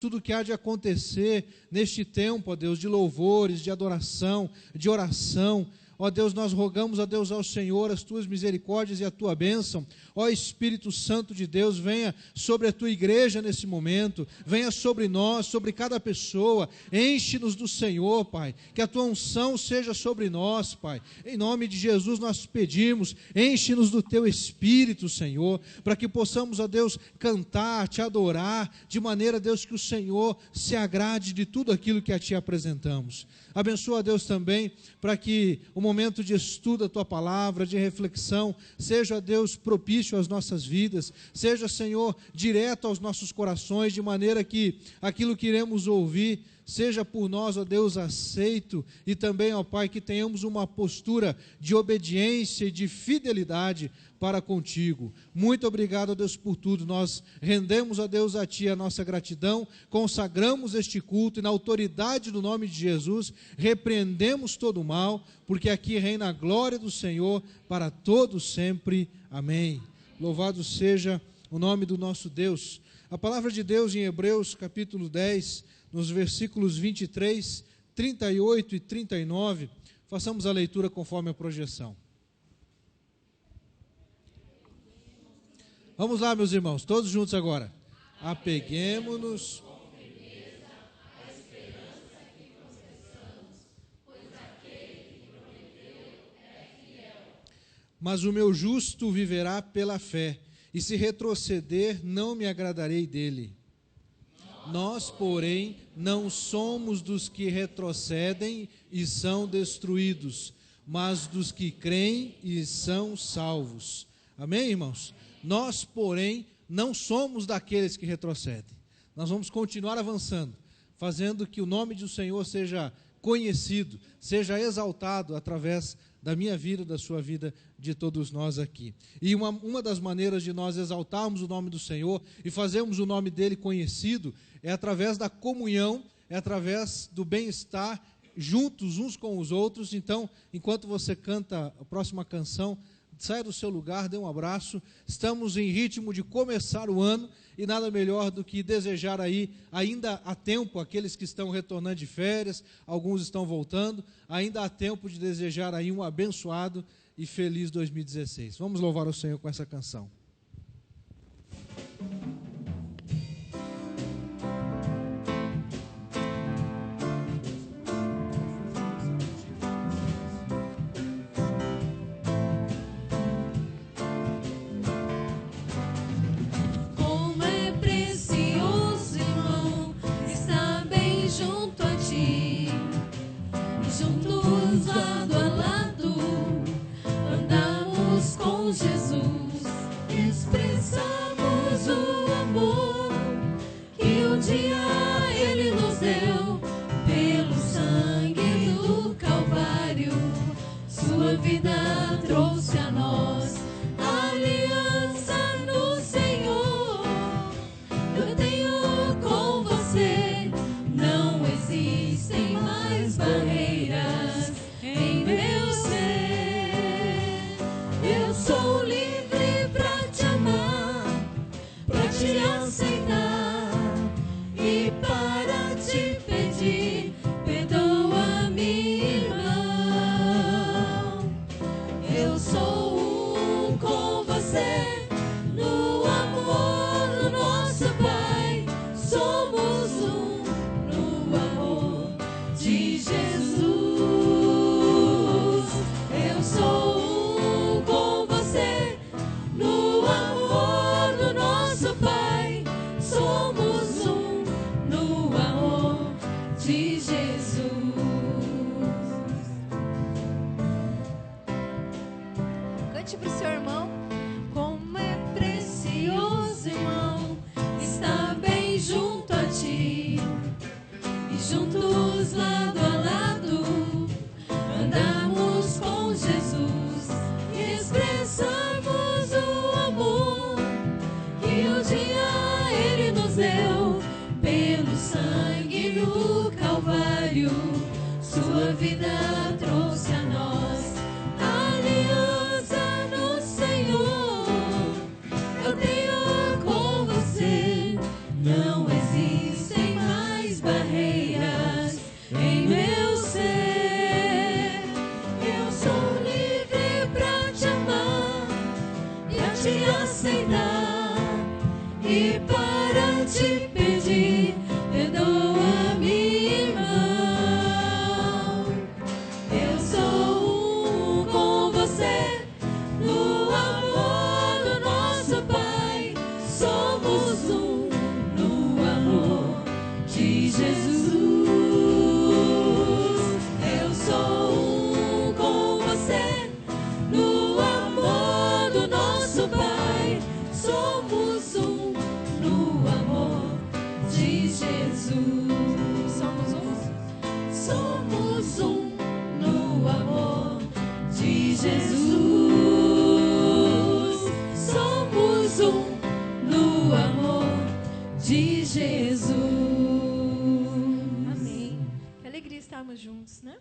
tudo que há de acontecer neste tempo, ó Deus, de louvores, de adoração, de oração. Ó Deus, nós rogamos, ó Deus, ao Senhor as tuas misericórdias e a tua bênção. Ó Espírito Santo de Deus, venha sobre a tua igreja nesse momento, venha sobre nós, sobre cada pessoa, enche-nos do Senhor, Pai, que a tua unção seja sobre nós, Pai. Em nome de Jesus nós pedimos, enche-nos do teu Espírito, Senhor, para que possamos, ó Deus, cantar, te adorar, de maneira, Deus, que o Senhor se agrade de tudo aquilo que a ti apresentamos. Abençoa, Deus, também, para que o momento de estudo da tua palavra, de reflexão, seja, Deus, propício às nossas vidas, seja, Senhor, direto aos nossos corações, de maneira que aquilo que iremos ouvir seja por nós, ó Deus, aceito, e também, ó Pai, que tenhamos uma postura de obediência e de fidelidade para contigo. Muito obrigado, ó Deus, por tudo. Nós rendemos, ó Deus, a ti a nossa gratidão, consagramos este culto e na autoridade do nome de Jesus, repreendemos todo o mal, porque aqui reina a glória do Senhor para todos sempre. Amém. Louvado seja o nome do nosso Deus. A palavra de Deus em Hebreus, capítulo 10, nos versículos 23, 38 e 39, façamos a leitura conforme a projeção. Vamos lá, meus irmãos, todos juntos agora. Apeguemo-nos. Mas o meu justo viverá pela fé, e se retroceder, não me agradarei dele. Nós, porém, não somos dos que retrocedem e são destruídos, mas dos que creem e são salvos. Amém, irmãos? Nós, porém, não somos daqueles que retrocedem. Nós vamos continuar avançando, fazendo que o nome do Senhor seja conhecido, seja exaltado através da minha vida, da sua vida, de todos nós aqui. E uma das maneiras de nós exaltarmos o nome do Senhor e fazermos o nome dele conhecido é através da comunhão, é através do bem-estar juntos uns com os outros. Então, enquanto você canta a próxima canção, saia do seu lugar, dê um abraço. Estamos em ritmo de começar o ano e nada melhor do que desejar aí, ainda há tempo, aqueles que estão retornando de férias, alguns estão voltando, ainda há tempo de desejar aí um abençoado e feliz 2016. Vamos louvar o Senhor com essa canção. Sua vida trouxe a nós aliança no Senhor. Eu tenho com você, não existem Jesus. Somos um. Somos um no amor de Jesus. Somos um no amor de Jesus. Amém. Que alegria estarmos juntos, né?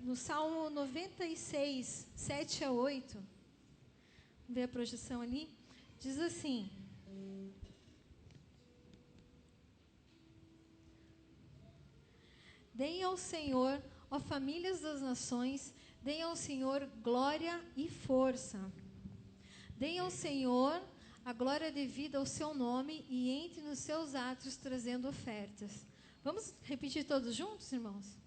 No Salmo 96, 7 a 8, vamos ver a projeção ali, diz assim: deem ao Senhor, ó famílias das nações, deem ao Senhor glória e força. Deem ao Senhor a glória devida ao seu nome e entre nos seus átrios trazendo ofertas. Vamos repetir todos juntos, irmãos?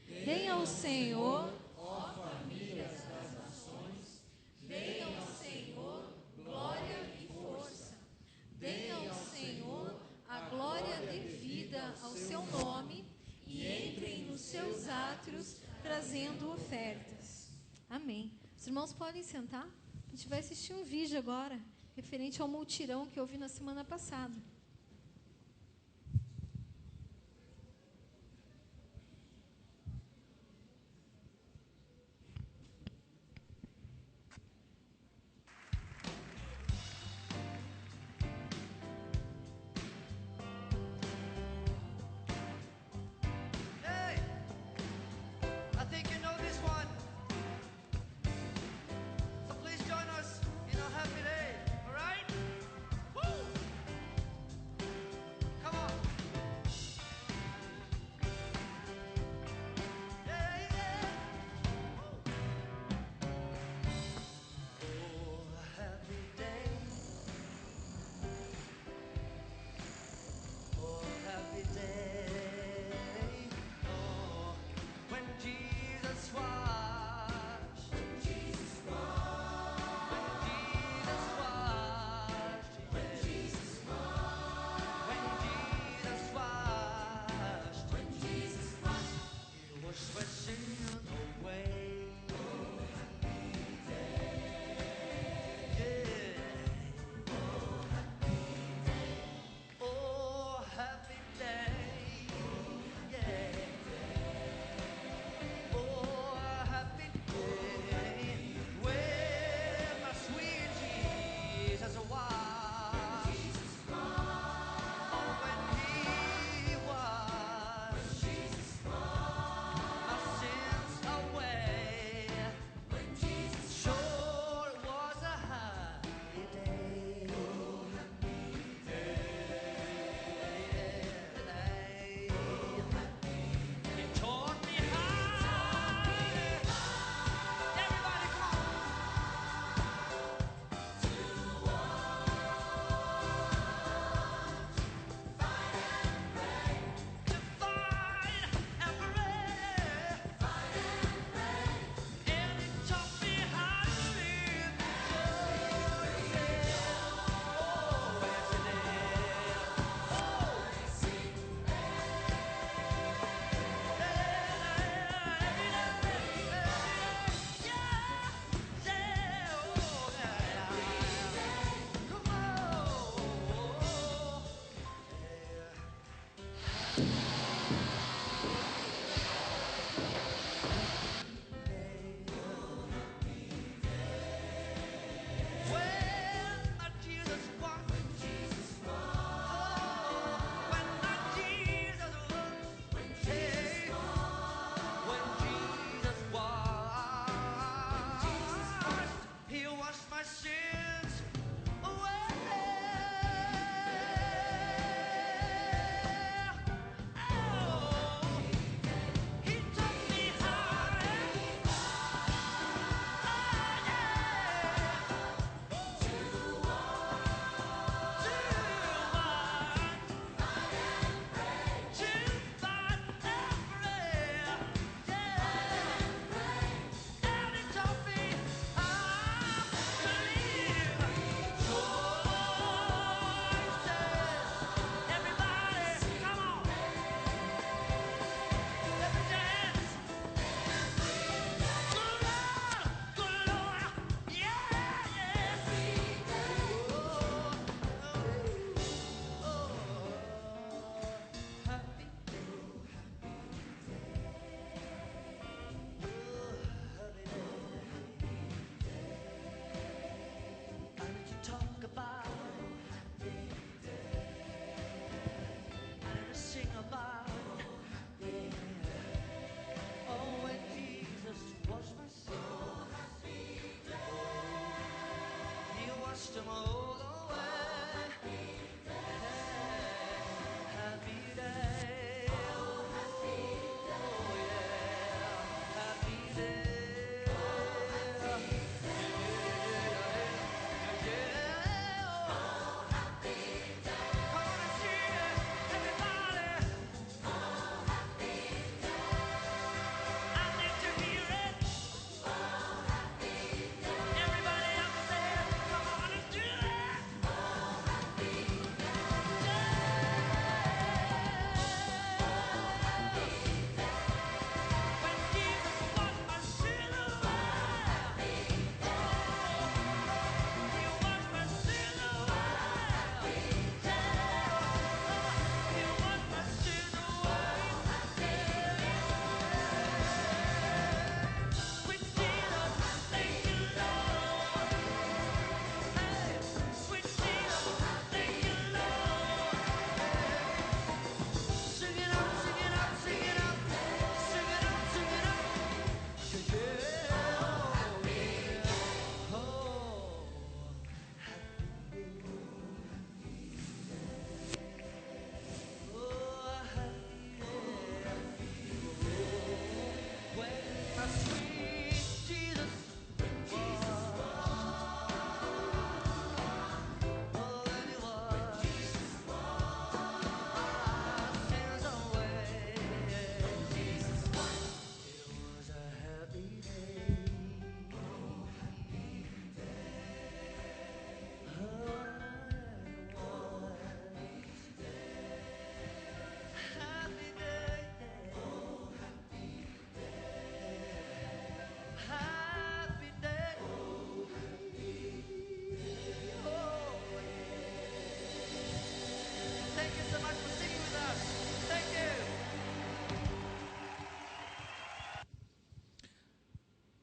Deem ao Senhor, ó famílias das nações, deem ao Senhor glória e força. Deem ao Senhor a glória devida ao seu nome e entrem nos seus átrios trazendo ofertas. Amém. Os irmãos podem sentar? A gente vai assistir um vídeo agora, referente ao multirão que eu vi na semana passada. Hey, I think you know this one. So please join us in our happy day, all right? Woo!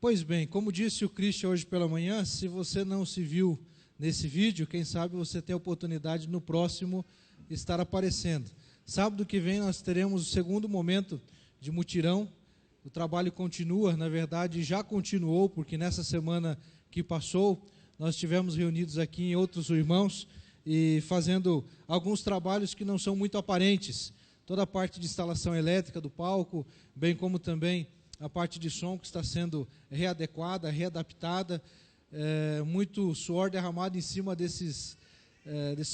Pois bem, como disse o Christian hoje pela manhã, se você não se viu nesse vídeo, quem sabe você tem a oportunidade no próximo estar aparecendo. Sábado que vem nós teremos o segundo momento de mutirão. O trabalho continua, na verdade já continuou, porque nessa semana que passou, nós estivemos reunidos aqui em outros irmãos e fazendo alguns trabalhos que não são muito aparentes. Toda a parte de instalação elétrica do palco, bem como também a parte de som que está sendo readequada, readaptada, muito suor derramado em cima desse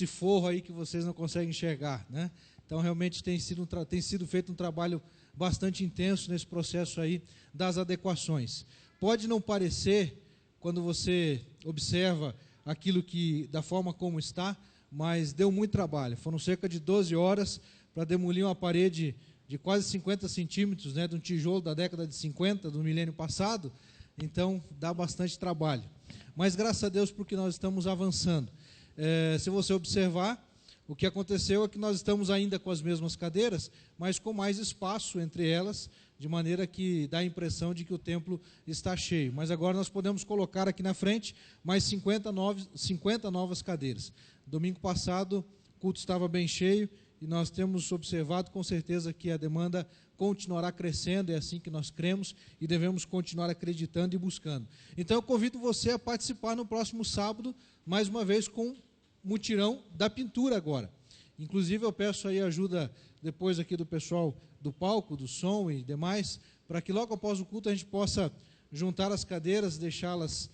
forro aí que vocês não conseguem enxergar, né? Então realmente tem sido feito um trabalho bastante intenso nesse processo aí das adequações. Pode não parecer, quando você observa aquilo da forma como está, mas deu muito trabalho. Foram cerca de 12 horas para demolir uma parede de quase 50 centímetros, né, de um tijolo da década de 50, do milênio passado. Então dá bastante trabalho. Mas graças a Deus porque nós estamos avançando. Se você observar, o que aconteceu é que nós estamos ainda com as mesmas cadeiras, mas com mais espaço entre elas, de maneira que dá a impressão de que o templo está cheio. Mas agora nós podemos colocar aqui na frente mais 50 novas cadeiras. Domingo passado o culto estava bem cheio e nós temos observado com certeza que a demanda continuará crescendo, é assim que nós cremos e devemos continuar acreditando e buscando. Então eu convido você a participar no próximo sábado, mais uma vez com mutirão da pintura agora. Inclusive eu peço aí ajuda depois aqui do pessoal do palco, do som e demais, para que logo após o culto a gente possa juntar as cadeiras, deixá-las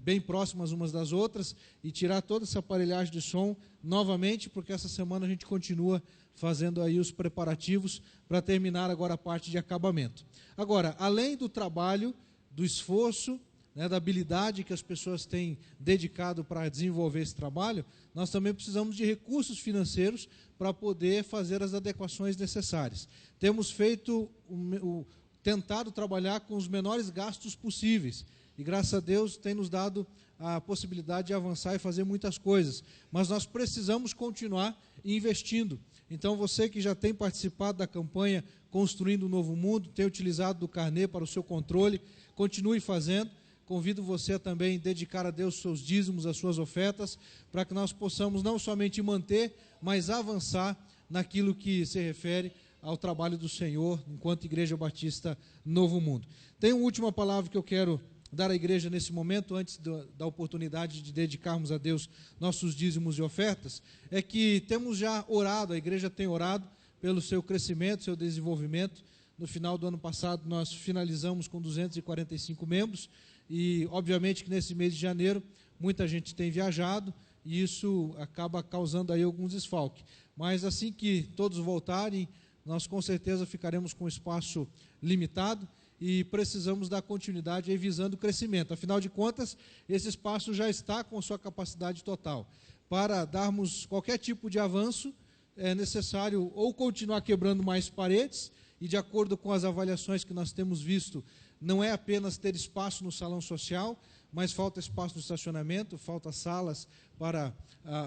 bem próximas umas das outras e tirar toda essa aparelhagem de som novamente, porque essa semana a gente continua fazendo aí os preparativos para terminar agora a parte de acabamento. Agora, além do trabalho, do esforço, né, da habilidade que as pessoas têm dedicado para desenvolver esse trabalho, nós também precisamos de recursos financeiros para poder fazer as adequações necessárias. Temos tentado trabalhar com os menores gastos possíveis, e graças a Deus tem nos dado a possibilidade de avançar e fazer muitas coisas, mas nós precisamos continuar investindo. Então você que já tem participado da campanha Construindo um Novo Mundo, tem utilizado do carnê para o seu controle, continue fazendo. Convido você a também dedicar a Deus os seus dízimos, as suas ofertas, para que nós possamos não somente manter, mas avançar naquilo que se refere ao trabalho do Senhor, enquanto Igreja Batista Novo Mundo. Tem uma última palavra que eu quero dar à igreja nesse momento, antes da oportunidade de dedicarmos a Deus nossos dízimos e ofertas, é que temos já orado, a igreja tem orado pelo seu crescimento, seu desenvolvimento. No final do ano passado nós finalizamos com 245 membros, e obviamente que nesse mês de janeiro muita gente tem viajado e isso acaba causando aí alguns desfalques, mas assim que todos voltarem, nós com certeza ficaremos com espaço limitado e precisamos dar continuidade aí visando o crescimento. Afinal de contas, esse espaço já está com sua capacidade total. Para darmos qualquer tipo de avanço, é necessário ou continuar quebrando mais paredes, e de acordo com as avaliações que nós temos visto, não é apenas ter espaço no salão social, mas falta espaço no estacionamento, falta salas para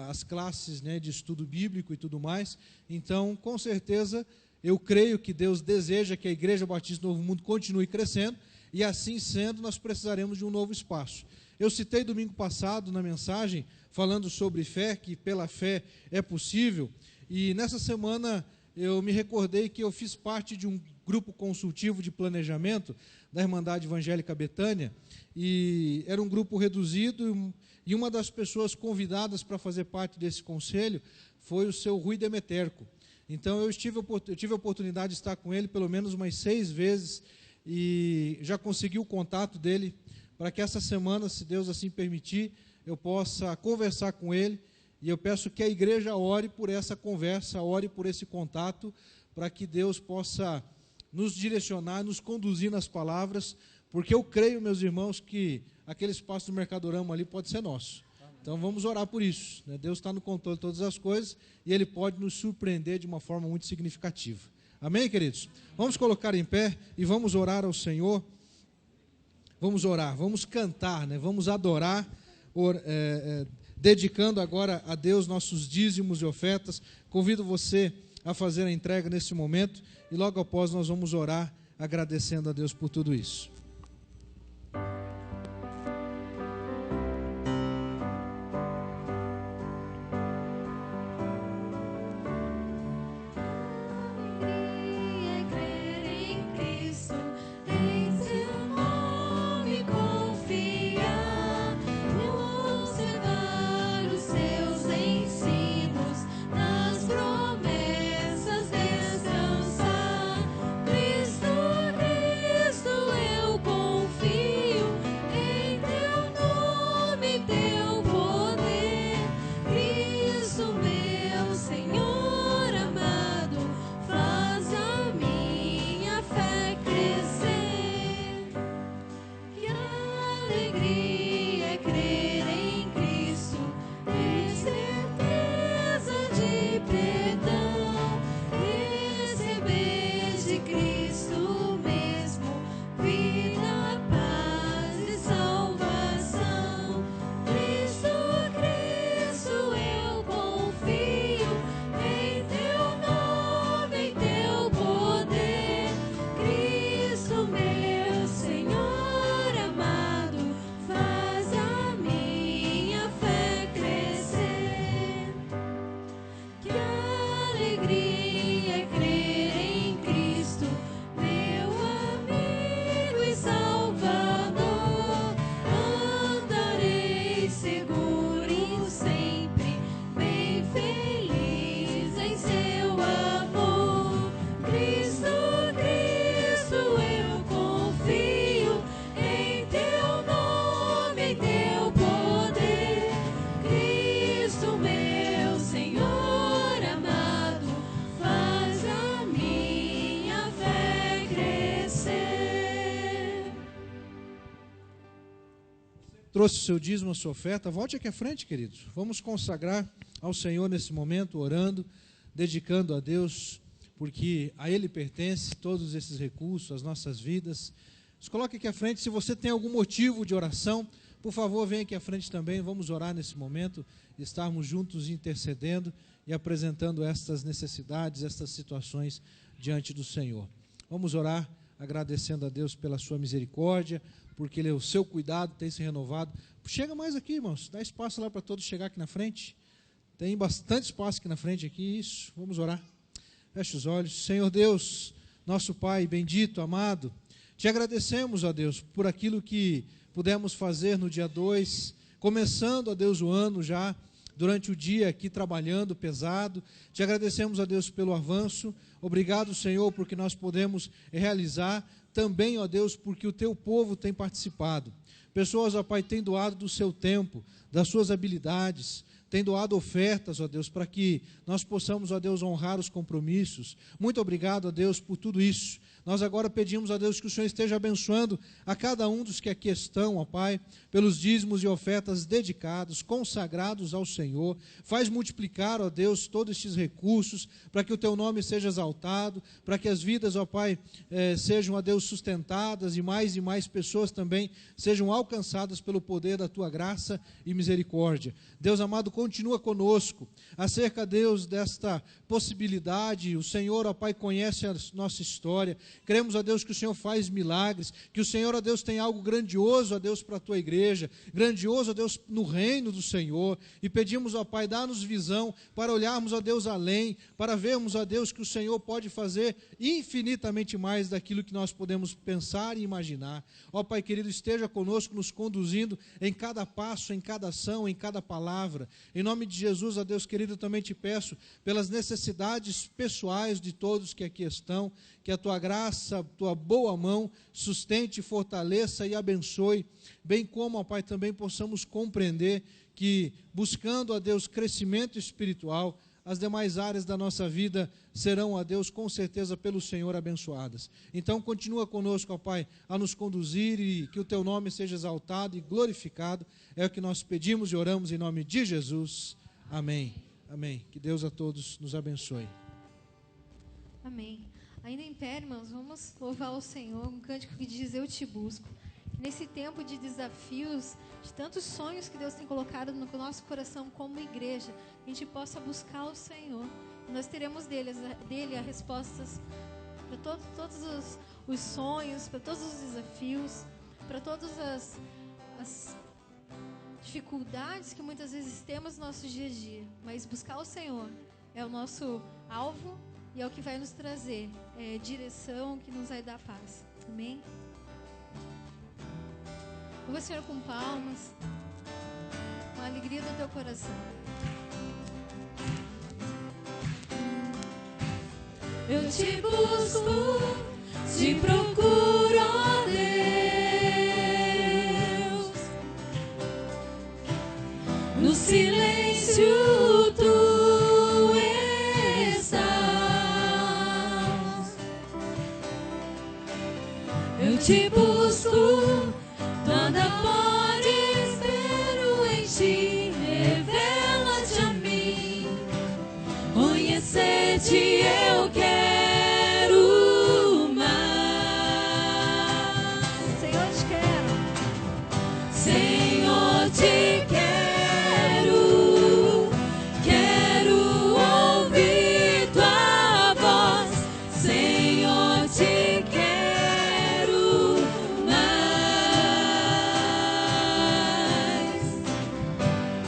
as classes, né, de estudo bíblico e tudo mais. Então, com certeza, eu creio que Deus deseja que a Igreja Batista Novo Mundo continue crescendo, e assim sendo, nós precisaremos de um novo espaço. Eu citei domingo passado na mensagem, falando sobre fé, que pela fé é possível, e nessa semana eu me recordei que eu fiz parte de um grupo consultivo de planejamento da Irmandade Evangélica Betânia, e era um grupo reduzido, e uma das pessoas convidadas para fazer parte desse conselho foi o seu Rui Demeterco. Então eu tive a oportunidade de estar com ele pelo menos umas 6 vezes, e já consegui o contato dele, para que essa semana, se Deus assim permitir, eu possa conversar com ele, e eu peço que a igreja ore por essa conversa, ore por esse contato, para que Deus possa nos direcionar, nos conduzir nas palavras, porque eu creio, meus irmãos, que aquele espaço do Mercadorama ali pode ser nosso. Então vamos orar por isso, né? Deus está no controle de todas as coisas, e Ele pode nos surpreender de uma forma muito significativa. Amém, queridos? Vamos colocar em pé e vamos orar ao Senhor. Vamos orar, vamos cantar, né? Vamos adorar, dedicando agora a Deus nossos dízimos e ofertas. Convido você a fazer a entrega nesse momento, e logo após nós vamos orar agradecendo a Deus por tudo isso. trouxe o seu dízimo, a sua oferta, volte aqui à frente, queridos. Vamos consagrar ao Senhor nesse momento, orando, dedicando a Deus, porque a Ele pertence todos esses recursos, as nossas vidas. Se coloque aqui à frente. Se você tem algum motivo de oração, por favor, venha aqui à frente também. Vamos orar nesse momento, estarmos juntos intercedendo e apresentando estas necessidades, estas situações diante do Senhor. Vamos orar agradecendo a Deus pela sua misericórdia, porque o seu cuidado tem se renovado. Chega mais aqui, irmãos, dá espaço lá para todos chegar aqui na frente. Tem bastante espaço aqui na frente, aqui, isso. Vamos orar. Feche os olhos. Senhor Deus, nosso Pai bendito, amado, te agradecemos, ó Deus, por aquilo que pudemos fazer no dia 2, começando, ó Deus, o ano já, durante o dia aqui trabalhando pesado. Te agradecemos, ó Deus, pelo avanço. Obrigado, Senhor, porque nós podemos realizar. Também, ó Deus, porque o teu povo tem participado. Pessoas, ó Pai, têm doado do seu tempo, das suas habilidades, têm doado ofertas, ó Deus, para que nós possamos, ó Deus, honrar os compromissos. Muito obrigado, ó Deus, por tudo isso. Nós agora pedimos a Deus que o Senhor esteja abençoando a cada um dos que aqui estão, ó Pai, pelos dízimos e ofertas dedicados, consagrados ao Senhor. Faz multiplicar, ó Deus, todos estes recursos, para que o Teu nome seja exaltado, para que as vidas, ó Pai, sejam, ó Deus, sustentadas e mais pessoas também sejam alcançadas pelo poder da Tua graça e misericórdia. Deus amado, continua conosco. Acerca, Deus, desta possibilidade, o Senhor, ó Pai, conhece a nossa história. Cremos, ó Deus, que o Senhor faz milagres, que o Senhor, ó Deus, tem algo grandioso, ó Deus, para a Tua igreja, grandioso, ó Deus, no reino do Senhor, e pedimos, ó Pai, dá-nos visão para olharmos, ó Deus, além, para vermos, ó Deus, que o Senhor pode fazer infinitamente mais daquilo que nós podemos pensar e imaginar. Ó Pai querido, esteja conosco, nos conduzindo em cada passo, em cada ação, em cada palavra. Em nome de Jesus, ó Deus querido, também te peço pelas necessidades pessoais de todos que aqui estão, que a Tua graça, a Tua boa mão sustente, fortaleça e abençoe, bem como, ó Pai, também possamos compreender que, buscando, ó Deus, crescimento espiritual, as demais áreas da nossa vida serão, ó Deus, com certeza pelo Senhor abençoadas. Então, continua conosco, ó Pai, a nos conduzir e que o Teu nome seja exaltado e glorificado. É o que nós pedimos e oramos em nome de Jesus. Amém. Amém. Que Deus a todos nos abençoe. Amém. Ainda em pé, irmãos, vamos louvar o Senhor, um cântico que diz: eu te busco. Nesse tempo de desafios, de tantos sonhos que Deus tem colocado no nosso coração como igreja, a gente possa buscar o Senhor. E nós teremos dele as respostas para todos os sonhos, para todos os desafios, para todas as dificuldades que muitas vezes temos no nosso dia a dia. Mas buscar o Senhor é o nosso alvo e é o que vai nos trazer direção, que nos vai dar paz. Amém? Louva o Senhor com palmas, com a alegria do teu coração. Eu te busco, te procuro, ó Deus. No silêncio tu estás. Eu te busco, nada pode, espero em ti. Revela-te a mim, conhecer-te eu quero mais. Senhor, te quero. Senhor, te quero, quero ouvir tua voz. Senhor, te quero mais.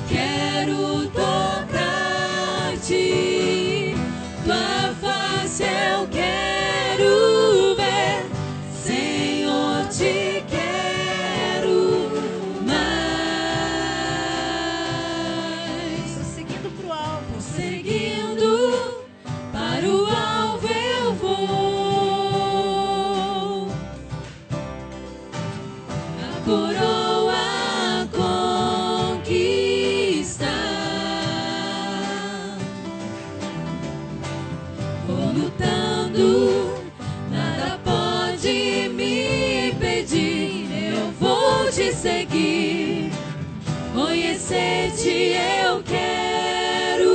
Quero tocar-te, tua face eu quero ver. Senhor, te quero mais. Estou seguindo para o alvo. Seguindo para o alvo eu vou. A coroa conquistar. Vou lutando, nada pode me impedir. Eu vou te seguir. sede eu quero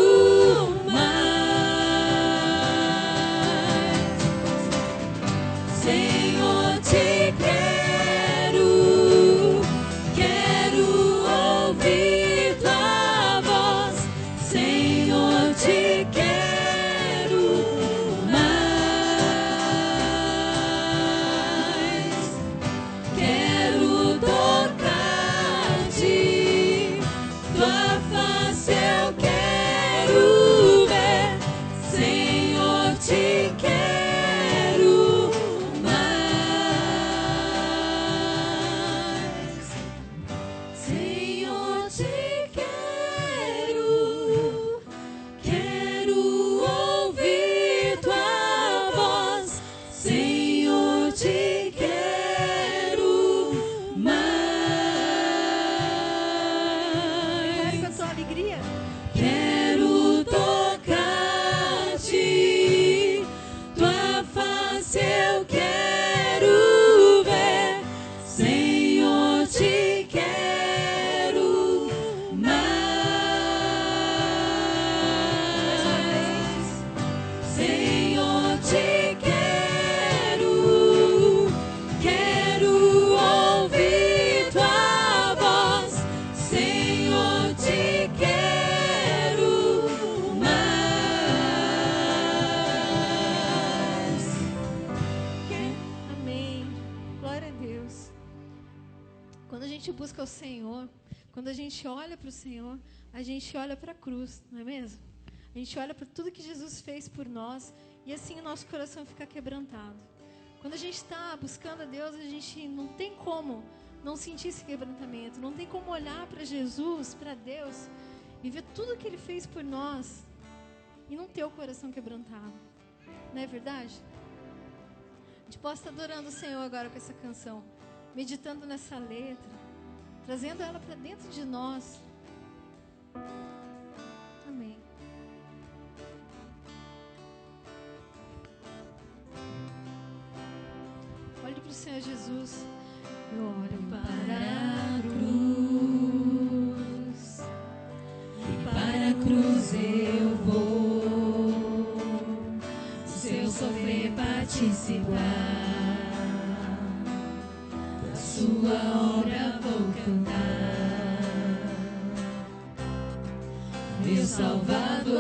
mais. Senhor, te quero, quero ouvir tua voz. Senhor, te quero mais. Quero tocar-te, tua face eu quero ver. Senhor, te quero mais. Senhor, te quero, quero ouvir tua voz. Senhor, te quero Vai mais. com a tua alegria. Quero tocar-te, tua face eu quero ver. Senhor, te quero mais. Senhor, te quero, quero ouvir tua voz. Senhor, te quero mais. Amém. Glória a Deus. Quando a gente busca o Senhor, quando a gente olha para o Senhor, a gente olha para a cruz, não é mesmo? A gente olha para tudo que Jesus fez por nós e assim o nosso coração fica quebrantado. Quando a gente está buscando a Deus, a gente não tem como não sentir esse quebrantamento, não tem como olhar para Jesus, para Deus e ver tudo que Ele fez por nós e não ter o coração quebrantado. Não é verdade? A gente possa estar adorando o Senhor agora com essa canção, meditando nessa letra, trazendo ela para dentro de nós. Amém. Olhe para o Senhor Jesus. Eu olho para a cruz, E para a cruz eu vou, se eu sofrer participar, da sua obra vou cantar. Meu Salvador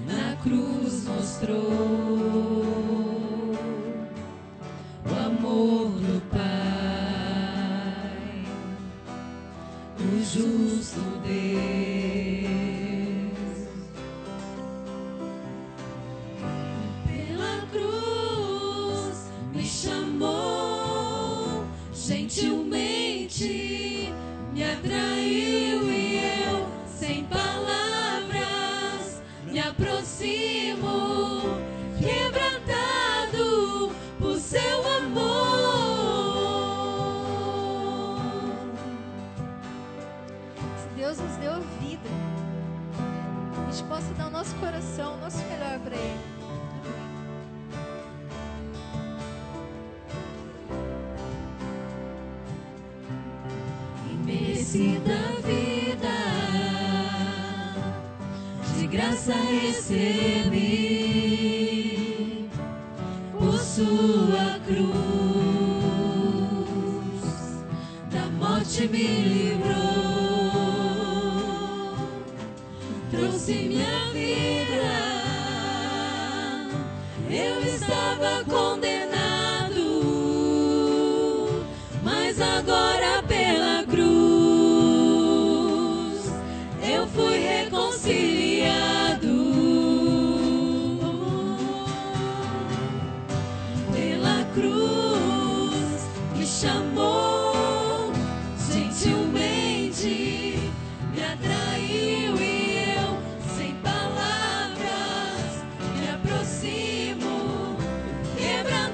na cruz mostrou o amor do Pai, o justo Deus. Pela cruz me chamou, gentilmente me atraiu e eu, sem palavras, me aproximo, quebrantado por seu amor. se Deus nos deu a vida, a gente possa dar o nosso coração, o nosso melhor para Ele. Merecida vida, de graça recebi, por sua cruz, da morte me livrou, trouxe minha vida. Eu estava condenado, mas agora pela cruz eu fui reconciliado. Pela cruz me chamou, gentilmente me atraiu e eu, sem palavras, me aproximo, quebrantado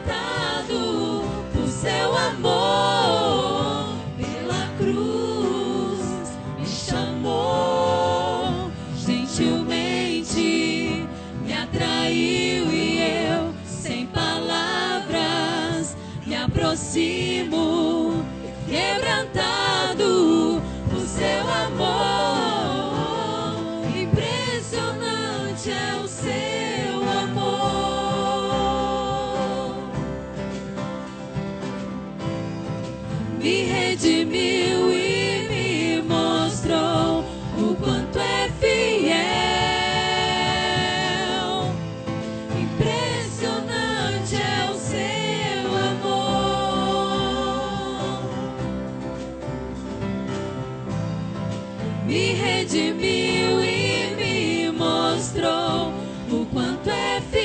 Impressionante é o seu amor. Me redimiu e me mostrou o quanto é fiel. Impressionante é o seu amor. Me redimiu e me mostrou o quanto é fiel.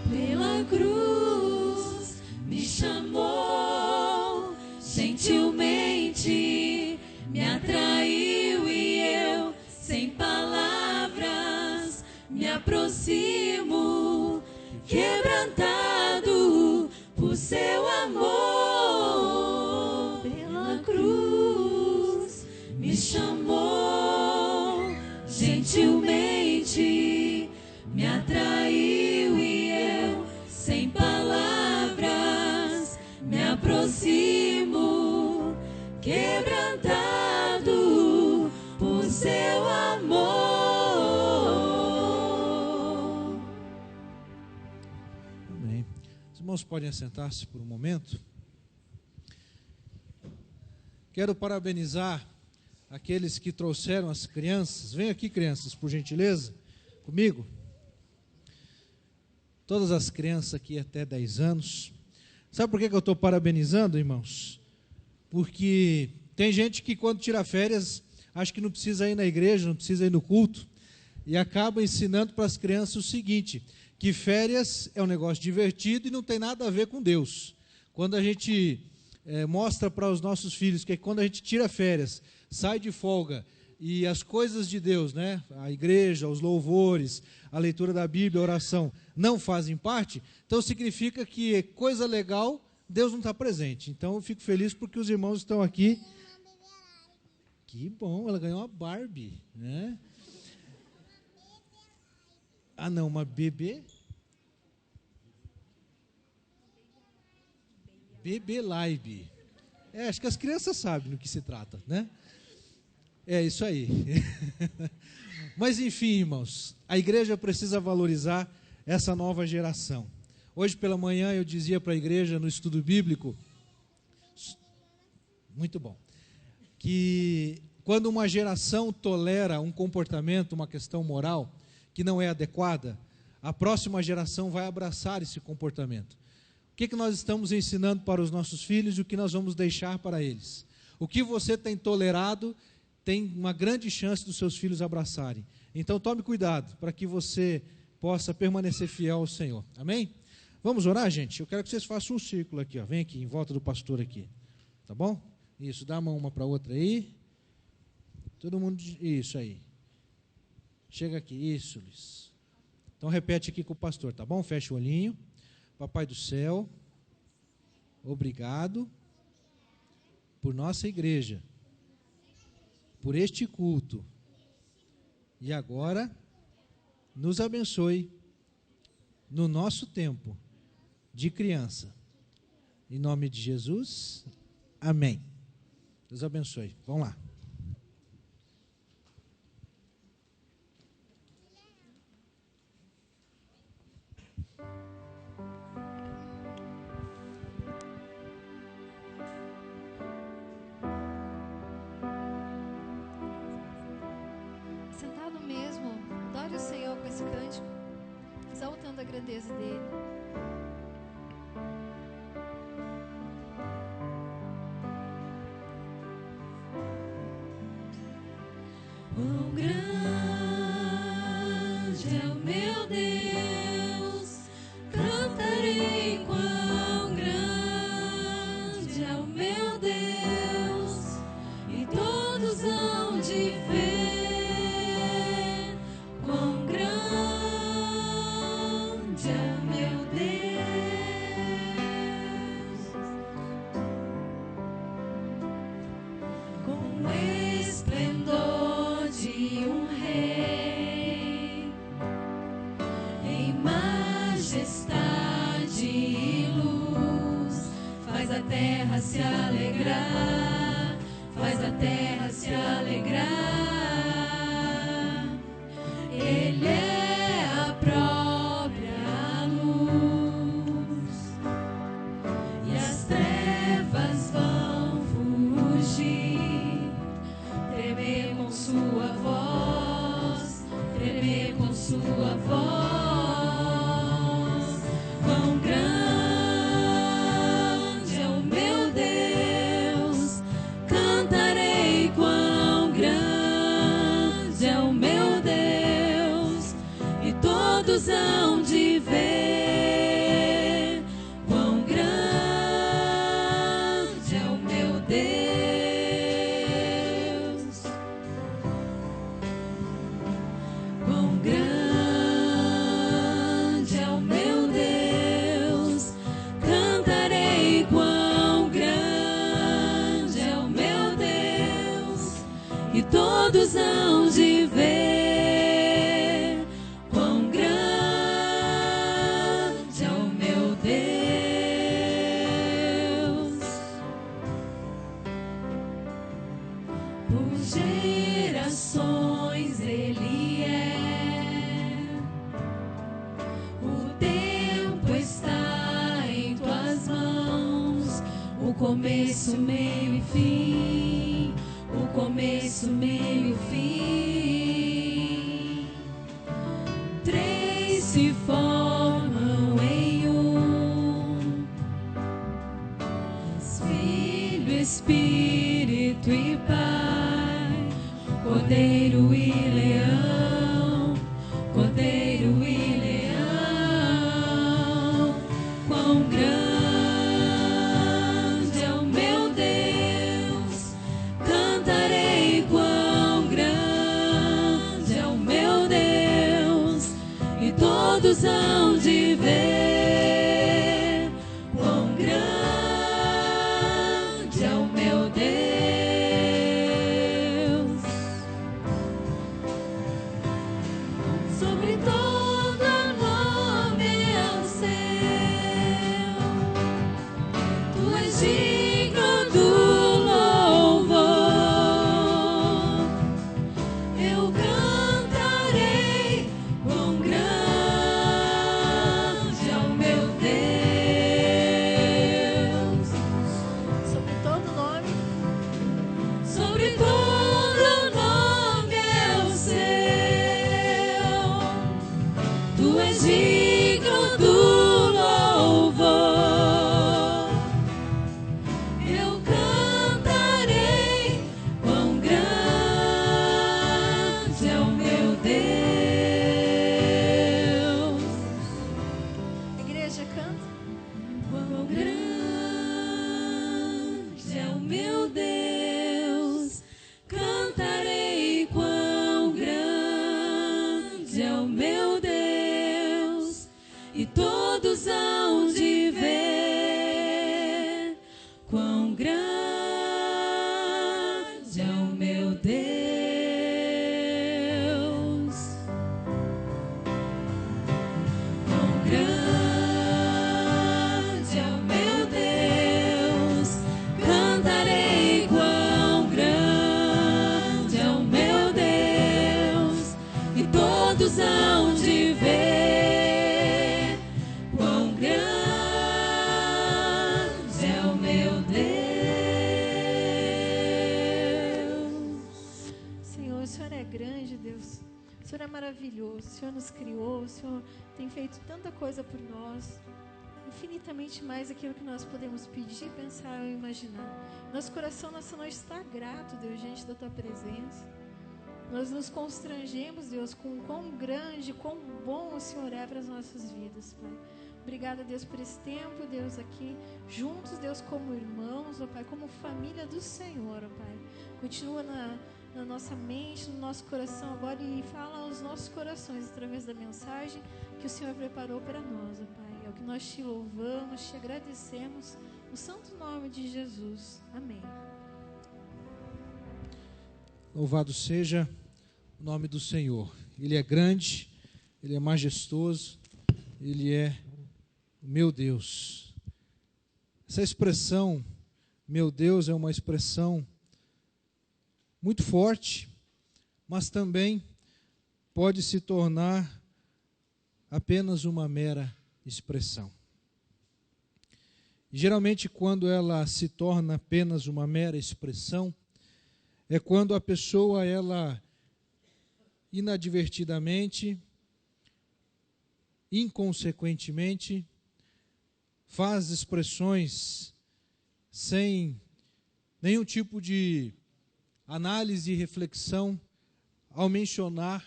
Pela cruz me chamou, gentilmente me atraiu e eu, sem palavras, me aproximo, quebrantado por seu amor. Pela cruz me chamou, gentilmente me atraiu e eu, sem palavras, me aproximo, quebrantado por seu amor. Amém. Os irmãos podem assentar-se por um momento. Quero parabenizar aqueles que trouxeram as crianças. Venham aqui, crianças, por gentileza, comigo. Todas as crianças aqui até 10 anos. Sabe por que eu estou parabenizando, irmãos? Porque tem gente que quando tira férias, acha que não precisa ir na igreja, não precisa ir no culto, e acaba ensinando para as crianças o seguinte, que férias é um negócio divertido e não tem nada a ver com Deus. Quando a gente mostra para os nossos filhos que quando a gente tira férias, sai de folga, e as coisas de Deus, né, a igreja, os louvores, a leitura da Bíblia, a oração, não fazem parte, então significa que coisa legal, Deus não está presente. Então eu fico feliz porque os irmãos estão aqui. Que bom, ela ganhou uma Barbie, né? Ah não, uma bebê? Bebê Live. Acho que as crianças sabem do que se trata, né? É isso aí. Mas enfim, irmãos, a igreja precisa valorizar essa nova geração. Hoje pela manhã eu dizia para a igreja no estudo bíblico, muito bom, que quando uma geração tolera um comportamento, uma questão moral que não é adequada, a próxima geração vai abraçar esse comportamento. O que nós estamos ensinando para os nossos filhos e o que nós vamos deixar para eles? O que você tem tolerado tem uma grande chance dos seus filhos abraçarem. Então tome cuidado para que você possa permanecer fiel ao Senhor. Amém? Vamos orar, gente? Eu quero que vocês façam um círculo aqui, ó. Vem aqui, em volta do pastor aqui. Tá bom? Isso, dá a mão uma para a outra aí. Todo mundo, isso aí. Chega aqui, isso, Luiz. Então repete aqui com o pastor, tá bom? Fecha o olhinho. Papai do céu, obrigado por nossa igreja, por este culto. E agora, nos abençoe no nosso tempo de criança. Em nome de Jesus, amém. Deus abençoe. Vamos lá. Sentado mesmo, adore o Senhor com esse cântico, exaltando a grandeza dele. Quão grande é o meu Deus, cantarei quão grande é o meu Deus, e todos hão de ver quão grande é o meu Deus, com esplendor de um sua voz, tremer com sua voz. Quão grande é o meu Deus, cantarei quão grande é o meu Deus, e todos hão de ver quão grande é o meu Deus. Quão grande é o meu Deus, cantarei quão grande é o meu Deus, e todos hão de ver quão grande é o meu Deus. Por gerações Ele é, o tempo está em tuas mãos, o começo, meio e fim, o começo, meio e fim. Três se formam em um, Filho, Espírito e Pai, Cordeiro e Leão, Cordeiro e Leão. Quão grande é o meu Deus, cantarei quão grande é o meu Deus, e todos hão de ver quão grande é o meu Deus. Sobre todo nome é o seu, tu és digno do louvor. Eu cantarei quão grande é o meu Deus. Sobre todo nome, Sobre todo nome é o seu, tu és digno do louvor. Eu cantarei quão grande é o meu Deus. igreja canta. Quão grande é o meu Deus, cantarei quão grande é o meu Deus, e todos hão de ver quão grande é o meu Deus. Quão grande é o meu Deus, cantarei quão grande é o meu Deus, e todos hão de ver quão grande é o meu Deus. Senhor, o Senhor é grande, Deus. O Senhor é maravilhoso. O Senhor nos criou. O Senhor tem feito tanta coisa por nós. Infinitamente mais aquilo que nós podemos pedir, pensar ou imaginar. Nosso coração, nossa noite está grato, Deus, diante da Tua presença. Nós nos constrangemos, Deus, com o quão grande, quão bom o Senhor é para as nossas vidas, Pai. Obrigada, Deus, por esse tempo, Deus, aqui juntos, Deus, como irmãos, ó Pai, como família do Senhor, ó Pai. Continua na nossa mente, no nosso coração agora e fala aos nossos corações através da mensagem que o Senhor preparou para nós, ó Pai. É o que nós te louvamos, te agradecemos, no santo nome de Jesus. Amém. Louvado seja o nome do Senhor. Ele é grande, Ele é majestoso, Ele é o meu Deus. Essa expressão, meu Deus, é uma expressão muito forte, mas também pode se tornar apenas uma mera expressão. E, geralmente, quando ela se torna apenas uma mera expressão, é quando a pessoa, ela inadvertidamente, inconsequentemente, faz expressões sem nenhum tipo de análise e reflexão ao mencionar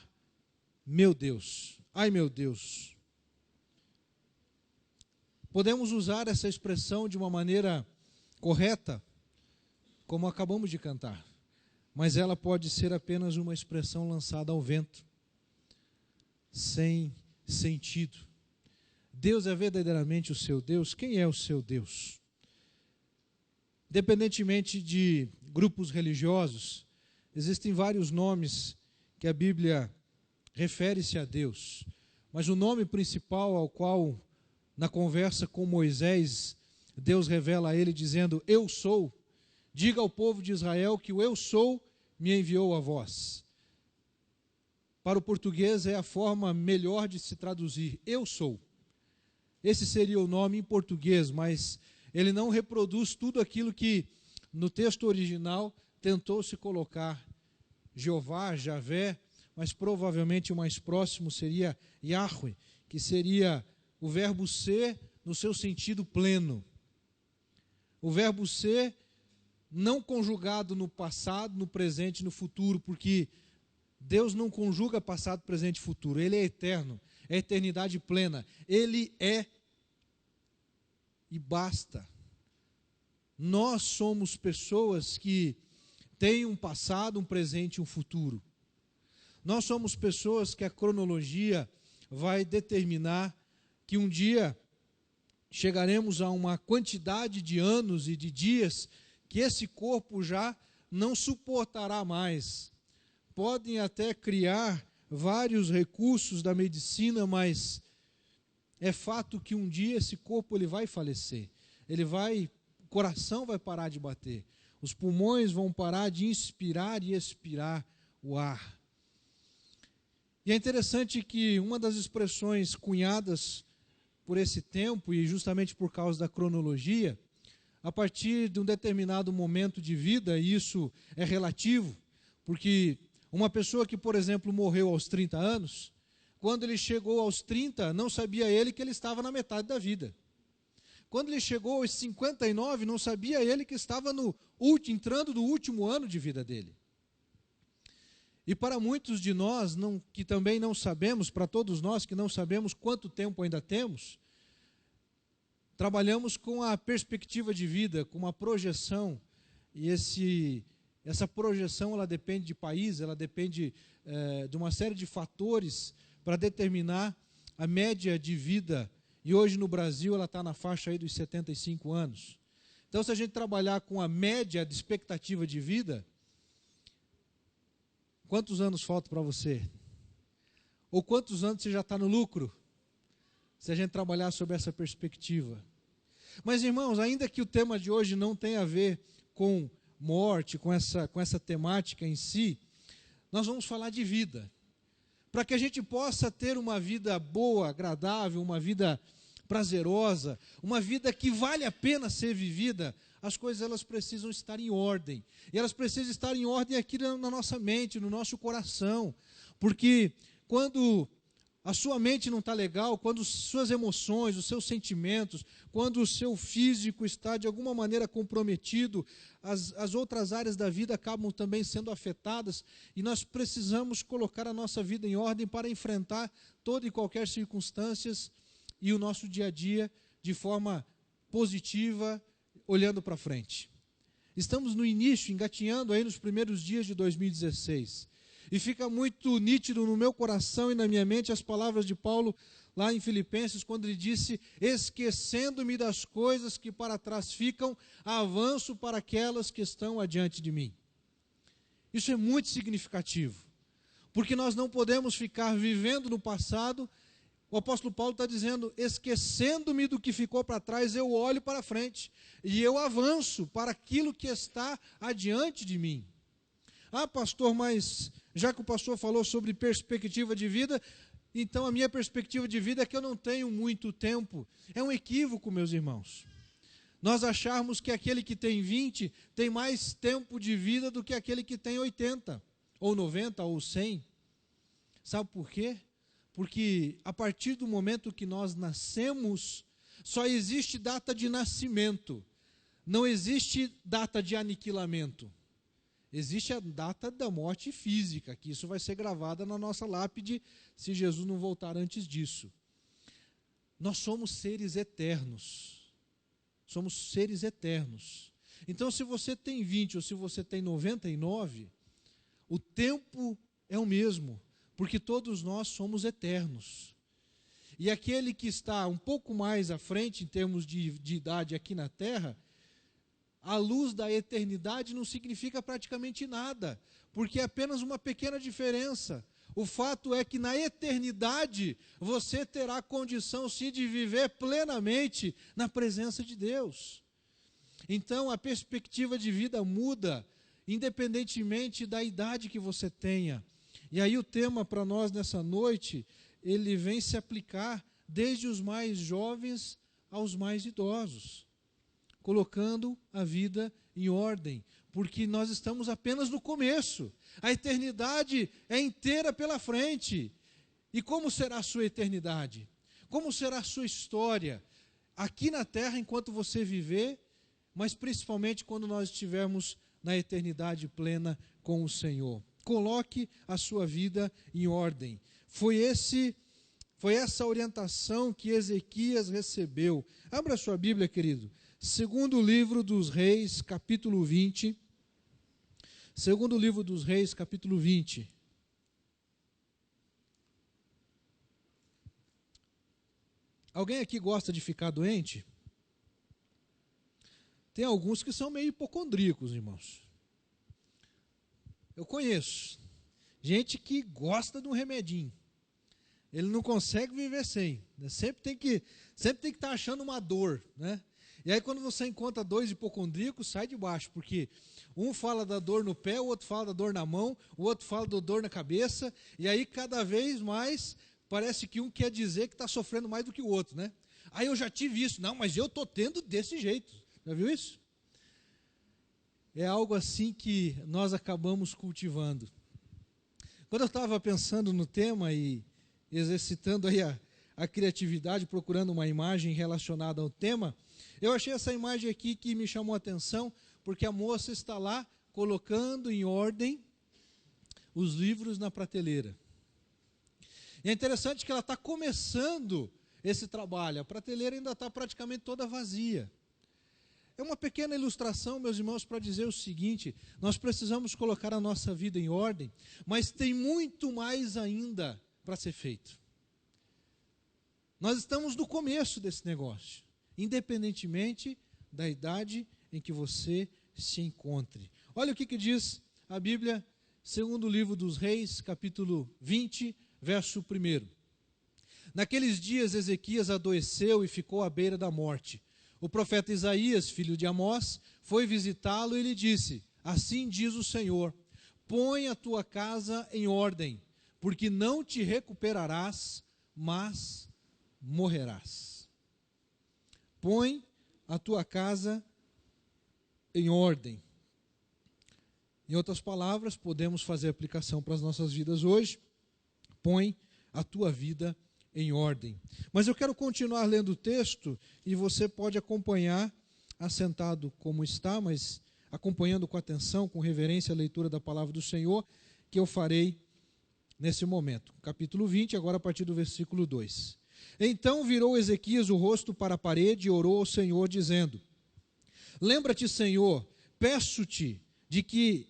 meu Deus, ai meu Deus. Podemos usar essa expressão de uma maneira correta, como acabamos de cantar, mas ela pode ser apenas uma expressão lançada ao vento, sem sentido. Deus é verdadeiramente o seu Deus? Quem é o seu Deus? Independentemente de grupos religiosos, existem vários nomes que a Bíblia refere-se a Deus, mas o nome principal ao qual, na conversa com Moisés, Deus revela a ele dizendo, eu sou, diga ao povo de Israel que o eu sou me enviou a vós. Para o português é a forma melhor de se traduzir, eu sou. Esse seria o nome em português, mas ele não reproduz tudo aquilo que no texto original tentou se colocar Jeová, Javé, mas provavelmente o mais próximo seria Yahweh, que seria o verbo ser no seu sentido pleno. O verbo ser não conjugado no passado, no presente e no futuro, porque Deus não conjuga passado, presente e futuro. Ele é eterno, é eternidade plena. Ele é e basta. Nós somos pessoas que têm um passado, um presente e um futuro. Nós somos pessoas que a cronologia vai determinar que um dia chegaremos a uma quantidade de anos e de dias que esse corpo já não suportará mais. Podem até criar vários recursos da medicina, mas é fato que um dia esse corpo ele vai falecer. O coração vai parar de bater. Os pulmões vão parar de inspirar e expirar o ar. E é interessante que uma das expressões cunhadas por esse tempo, e justamente por causa da cronologia, a partir de um determinado momento de vida, e isso é relativo, porque uma pessoa que, por exemplo, morreu aos 30 anos, quando ele chegou aos 30, não sabia ele que ele estava na metade da vida. Quando ele chegou aos 59, não sabia ele que estava entrando no último ano de vida dele. E para muitos de nós, que também não sabemos, para todos nós que não sabemos quanto tempo ainda temos, trabalhamos com a perspectiva de vida, com uma projeção, e essa projeção ela depende de país, ela depende de uma série de fatores para determinar a média de vida, e hoje no Brasil ela está na faixa aí dos 75 anos. Então, se a gente trabalhar com a média de expectativa de vida, quantos anos faltam para você? Ou quantos anos você já está no lucro? Se a gente trabalhar sob essa perspectiva. Mas, irmãos, ainda que o tema de hoje não tenha a ver com morte, com essa temática em si, nós vamos falar de vida. Para que a gente possa ter uma vida boa, agradável, uma vida prazerosa, uma vida que vale a pena ser vivida, as coisas elas precisam estar em ordem. E elas precisam estar em ordem aqui na nossa mente, no nosso coração. Porque quando a sua mente não está legal, quando suas emoções, os seus sentimentos, quando o seu físico está de alguma maneira comprometido, as outras áreas da vida acabam também sendo afetadas, e nós precisamos colocar a nossa vida em ordem para enfrentar toda e qualquer circunstâncias e o nosso dia a dia de forma positiva, olhando para frente. Estamos no início, engatinhando aí nos primeiros dias de 2016. E fica muito nítido no meu coração e na minha mente as palavras de Paulo lá em Filipenses, quando ele disse, esquecendo-me das coisas que para trás ficam, avanço para aquelas que estão adiante de mim. Isso é muito significativo, porque nós não podemos ficar vivendo no passado. O apóstolo Paulo está dizendo, esquecendo-me do que ficou para trás, eu olho para frente, e eu avanço para aquilo que está adiante de mim. Ah, pastor, mas já que o pastor falou sobre perspectiva de vida, então a minha perspectiva de vida é que eu não tenho muito tempo. É um equívoco, meus irmãos. nós acharmos que aquele que tem 20 tem mais tempo de vida do que aquele que tem 80, ou 90, ou 100. Sabe por quê? Porque a partir do momento que nós nascemos, só existe data de nascimento, não existe data de aniquilamento. Existe a data da morte física, que isso vai ser gravada na nossa lápide, se Jesus não voltar antes disso. Nós somos seres eternos. Somos seres eternos. Então, se você tem 20 ou se você tem 99, o tempo é o mesmo, porque todos nós somos eternos. E aquele que está um pouco mais à frente, em termos de idade aqui na Terra, a luz da eternidade não significa praticamente nada, porque é apenas uma pequena diferença. O fato é que na eternidade você terá condição sim de viver plenamente na presença de Deus. Então a perspectiva de vida muda, independentemente da idade que você tenha. E aí o tema para nós nessa noite, ele vem se aplicar desde os mais jovens aos mais idosos, colocando a vida em ordem, porque nós estamos apenas no começo. A eternidade é inteira pela frente. E como será a sua eternidade? Como será a sua história? Aqui na terra, enquanto você viver, mas principalmente quando nós estivermos na eternidade plena com o Senhor. Coloque a sua vida em ordem. Foi essa orientação que Ezequias recebeu. Abra a sua Bíblia, querido. Segundo livro dos Reis, capítulo 20. Segundo livro dos Reis, capítulo 20. Alguém aqui gosta de ficar doente? Tem alguns que são meio hipocondríacos, irmãos. Eu conheço gente que gosta de um remedinho. Ele não consegue viver sem. Sempre tem que estar achando uma dor, né? E aí quando você encontra dois hipocondríacos, sai de baixo, porque um fala da dor no pé, o outro fala da dor na mão, o outro fala da dor na cabeça, e aí cada vez mais parece que um quer dizer que está sofrendo mais do que o outro, né? Aí eu já tive isso, não, mas eu estou tendo desse jeito. Já viu isso? É algo assim que nós acabamos cultivando. Quando eu estava pensando no tema e exercitando aí a criatividade, procurando uma imagem relacionada ao tema, eu achei essa imagem aqui que me chamou a atenção, porque a moça está lá colocando em ordem os livros na prateleira. E é interessante que ela está começando esse trabalho, a prateleira ainda está praticamente toda vazia. É uma pequena ilustração, meus irmãos, para dizer o seguinte: nós precisamos colocar a nossa vida em ordem, mas tem muito mais ainda para ser feito. Nós estamos no começo desse negócio, independentemente da idade em que você se encontre. Olha o que diz a Bíblia, segundo livro dos Reis, capítulo 20, verso 1. Naqueles dias Ezequias adoeceu e ficou à beira da morte. O profeta Isaías, filho de Amós, foi visitá-lo e lhe disse: assim diz o Senhor, põe a tua casa em ordem, porque não te recuperarás, mas morrerás. Põe a tua casa em ordem. Em outras palavras, podemos fazer aplicação para as nossas vidas hoje. Põe a tua vida em ordem. Mas eu quero continuar lendo o texto e você pode acompanhar assentado como está, mas acompanhando com atenção, com reverência a leitura da palavra do Senhor, que eu farei nesse momento. Capítulo 20, agora a partir do versículo 2. Então virou Ezequias o rosto para a parede e orou ao Senhor, dizendo: lembra-te, Senhor, peço-te de que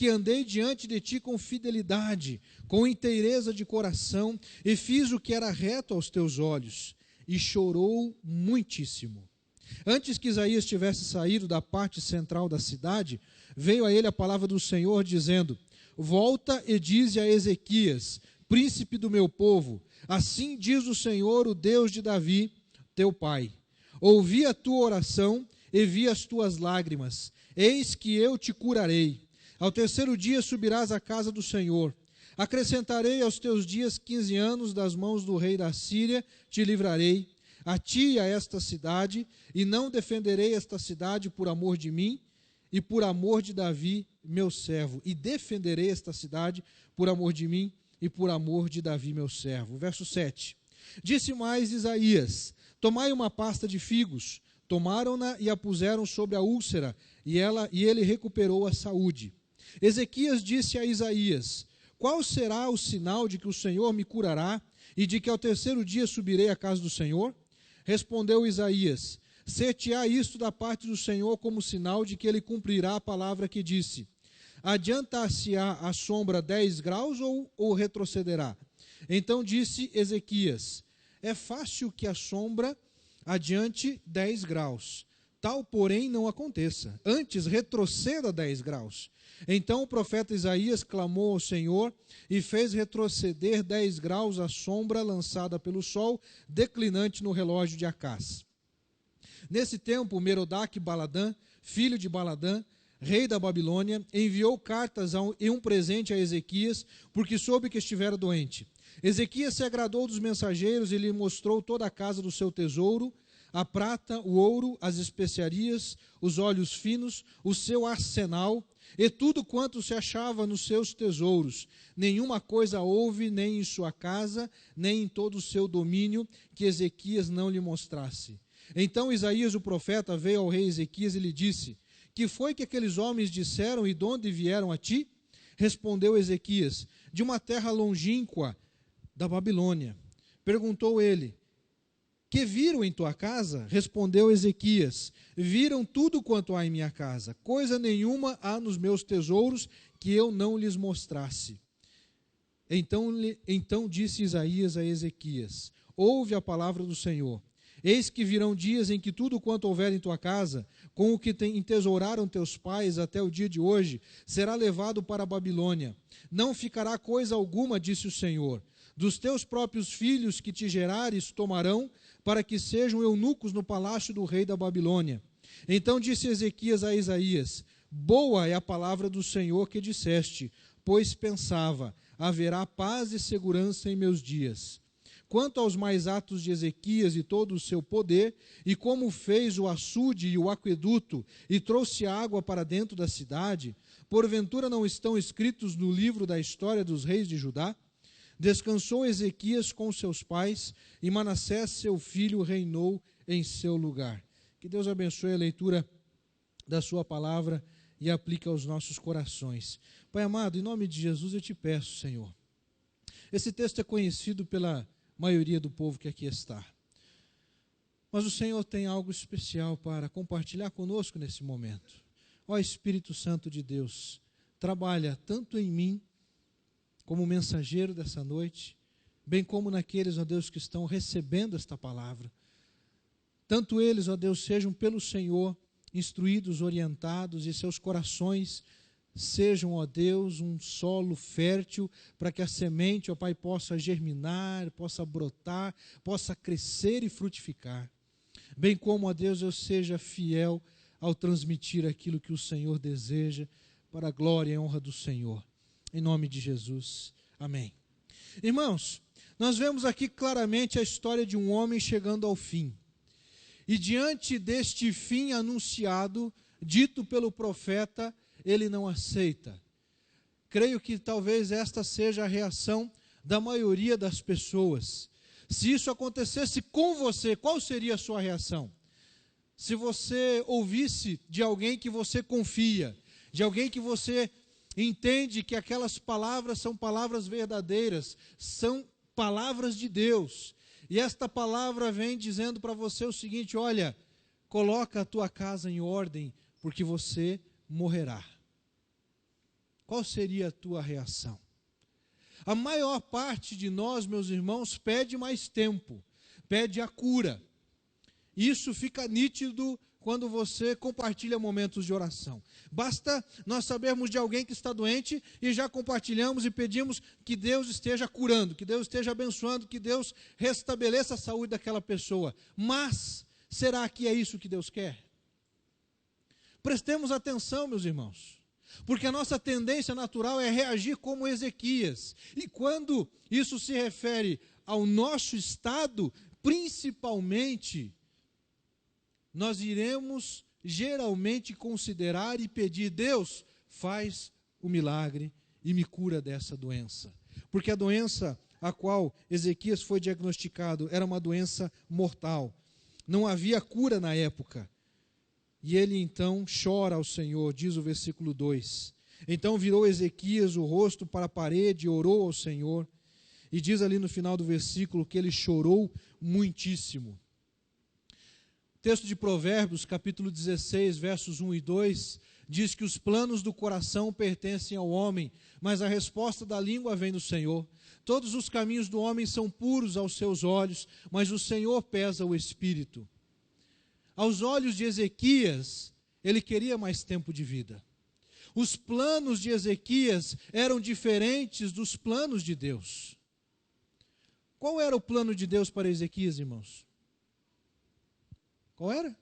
andei diante de ti com fidelidade, com inteireza de coração, e fiz o que era reto aos teus olhos. E chorou muitíssimo. Antes que Isaías tivesse saído da parte central da cidade, veio a ele a palavra do Senhor, dizendo: volta e dize a Ezequias, príncipe do meu povo, assim diz o Senhor, o Deus de Davi, teu pai. Ouvi a tua oração e vi as tuas lágrimas. Eis que eu te curarei. Ao terceiro dia subirás à casa do Senhor. Acrescentarei aos teus dias 15 anos, das mãos do rei da Síria te livrarei. a ti e a esta cidade, e não defenderei esta cidade por amor de mim e por amor de Davi, meu servo. E defenderei esta cidade por amor de mim e por amor de Davi, meu servo. Verso 7. Disse mais Isaías: tomai uma pasta de figos. Tomaram-na e a puseram sobre a úlcera, e ele recuperou a saúde. Ezequias disse a Isaías: qual será o sinal de que o Senhor me curará e de que ao terceiro dia subirei à casa do Senhor? Respondeu Isaías: ser-te-á isto da parte do Senhor como sinal de que ele cumprirá a palavra que disse. Adiantar-se-á a sombra 10 graus ou retrocederá? Então disse Ezequias: é fácil que a sombra adiante 10 graus. Tal, porém, não aconteça. Antes, retroceda 10 graus. Então o profeta Isaías clamou ao Senhor e fez retroceder 10 graus a sombra lançada pelo sol, declinante no relógio de Acás. Nesse tempo, Merodach-Baladã, filho de Baladã, rei da Babilônia, enviou cartas e um presente a Ezequias, porque soube que estivera doente. Ezequias se agradou dos mensageiros e lhe mostrou toda a casa do seu tesouro, a prata, o ouro, as especiarias, os óleos finos, o seu arsenal, e tudo quanto se achava nos seus tesouros. Nenhuma coisa houve, nem em sua casa, nem em todo o seu domínio, que Ezequias não lhe mostrasse. Então Isaías, o profeta, veio ao rei Ezequias e lhe disse: que foi que aqueles homens disseram e de onde vieram a ti? Respondeu Ezequias: de uma terra longínqua da Babilônia. Perguntou ele: que viram em tua casa? Respondeu Ezequias: viram tudo quanto há em minha casa. Coisa nenhuma há nos meus tesouros que eu não lhes mostrasse. Então disse Isaías a Ezequias: ouve a palavra do Senhor. Eis que virão dias em que tudo quanto houver em tua casa, com o que entesouraram teus pais até o dia de hoje, será levado para a Babilônia. Não ficará coisa alguma, disse o Senhor. Dos teus próprios filhos que te gerares tomarão, para que sejam eunucos no palácio do rei da Babilônia. Então disse Ezequias a Isaías: boa é a palavra do Senhor que disseste, pois pensava: haverá paz e segurança em meus dias. Quanto aos mais atos de Ezequias e todo o seu poder, e como fez o açude e o aqueduto, e trouxe água para dentro da cidade, porventura não estão escritos no livro da história dos reis de Judá? Descansou Ezequias com seus pais, e Manassés, seu filho, reinou em seu lugar. Que Deus abençoe a leitura da sua palavra e aplique aos nossos corações. Pai amado, em nome de Jesus eu te peço, Senhor. Esse texto é conhecido pela maioria do povo que aqui está. Mas o Senhor tem algo especial para compartilhar conosco nesse momento. Ó Espírito Santo de Deus, trabalha tanto em mim, como mensageiro dessa noite, bem como naqueles, ó Deus, que estão recebendo esta palavra. Tanto eles, ó Deus, sejam pelo Senhor instruídos, orientados, e seus corações sejam, ó Deus, um solo fértil para que a semente, ó Pai, possa germinar, possa brotar, possa crescer e frutificar. Bem como, ó Deus, eu seja fiel ao transmitir aquilo que o Senhor deseja para a glória e honra do Senhor. Em nome de Jesus. Amém. Irmãos, nós vemos aqui claramente a história de um homem chegando ao fim. E diante deste fim anunciado, dito pelo profeta, ele não aceita. Creio que talvez esta seja a reação da maioria das pessoas. Se isso acontecesse com você, qual seria a sua reação? Se você ouvisse de alguém que você confia, de alguém que você entende que aquelas palavras são palavras verdadeiras, são palavras de Deus, e esta palavra vem dizendo para você o seguinte: olha, coloca a tua casa em ordem, porque você morrerá. Qual seria a tua reação? A maior parte de nós, meus irmãos, pede mais tempo, pede a cura. Isso fica nítido quando você compartilha momentos de oração. Basta nós sabermos de alguém que está doente e já compartilhamos e pedimos que Deus esteja curando, que Deus esteja abençoando, que Deus restabeleça a saúde daquela pessoa. Mas, será que é isso que Deus quer? Prestemos atenção, meus irmãos, porque a nossa tendência natural é reagir como Ezequias. E quando isso se refere ao nosso estado, principalmente, nós iremos geralmente considerar e pedir: Deus, faz o milagre e me cura dessa doença. Porque a doença a qual Ezequias foi diagnosticado era uma doença mortal. Não havia cura na época. E ele então chora ao Senhor, diz o versículo 2. Então virou Ezequias o rosto para a parede e orou ao Senhor. E diz ali no final do versículo que ele chorou muitíssimo. O texto de Provérbios, capítulo 16, versos 1 e 2, diz que os planos do coração pertencem ao homem, mas a resposta da língua vem do Senhor. Todos os caminhos do homem são puros aos seus olhos, mas o Senhor pesa o espírito. Aos olhos de Ezequias, ele queria mais tempo de vida. Os planos de Ezequias eram diferentes dos planos de Deus. Qual era o plano de Deus para Ezequias, irmãos? Qual era?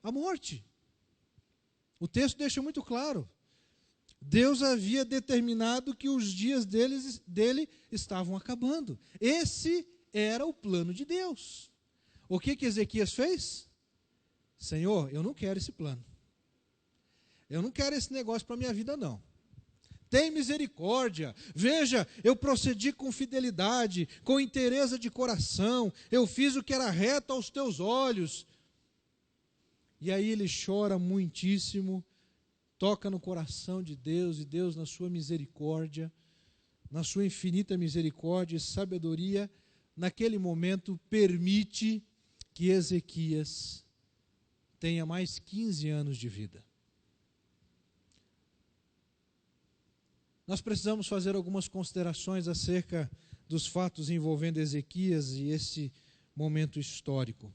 A morte. O texto deixa muito claro. Deus havia determinado que os dias dele estavam acabando. Esse era o plano de Deus. O que Ezequias fez? Senhor, eu não quero esse plano. Eu não quero esse negócio para a minha vida, não. Tem misericórdia. Veja, eu procedi com fidelidade, com inteireza de coração. Eu fiz o que era reto aos teus olhos. E aí ele chora muitíssimo, toca no coração de Deus, e Deus, na sua misericórdia, na sua infinita misericórdia e sabedoria, naquele momento permite que Ezequias tenha mais 15 anos de vida. Nós precisamos fazer algumas considerações acerca dos fatos envolvendo Ezequias e esse momento histórico.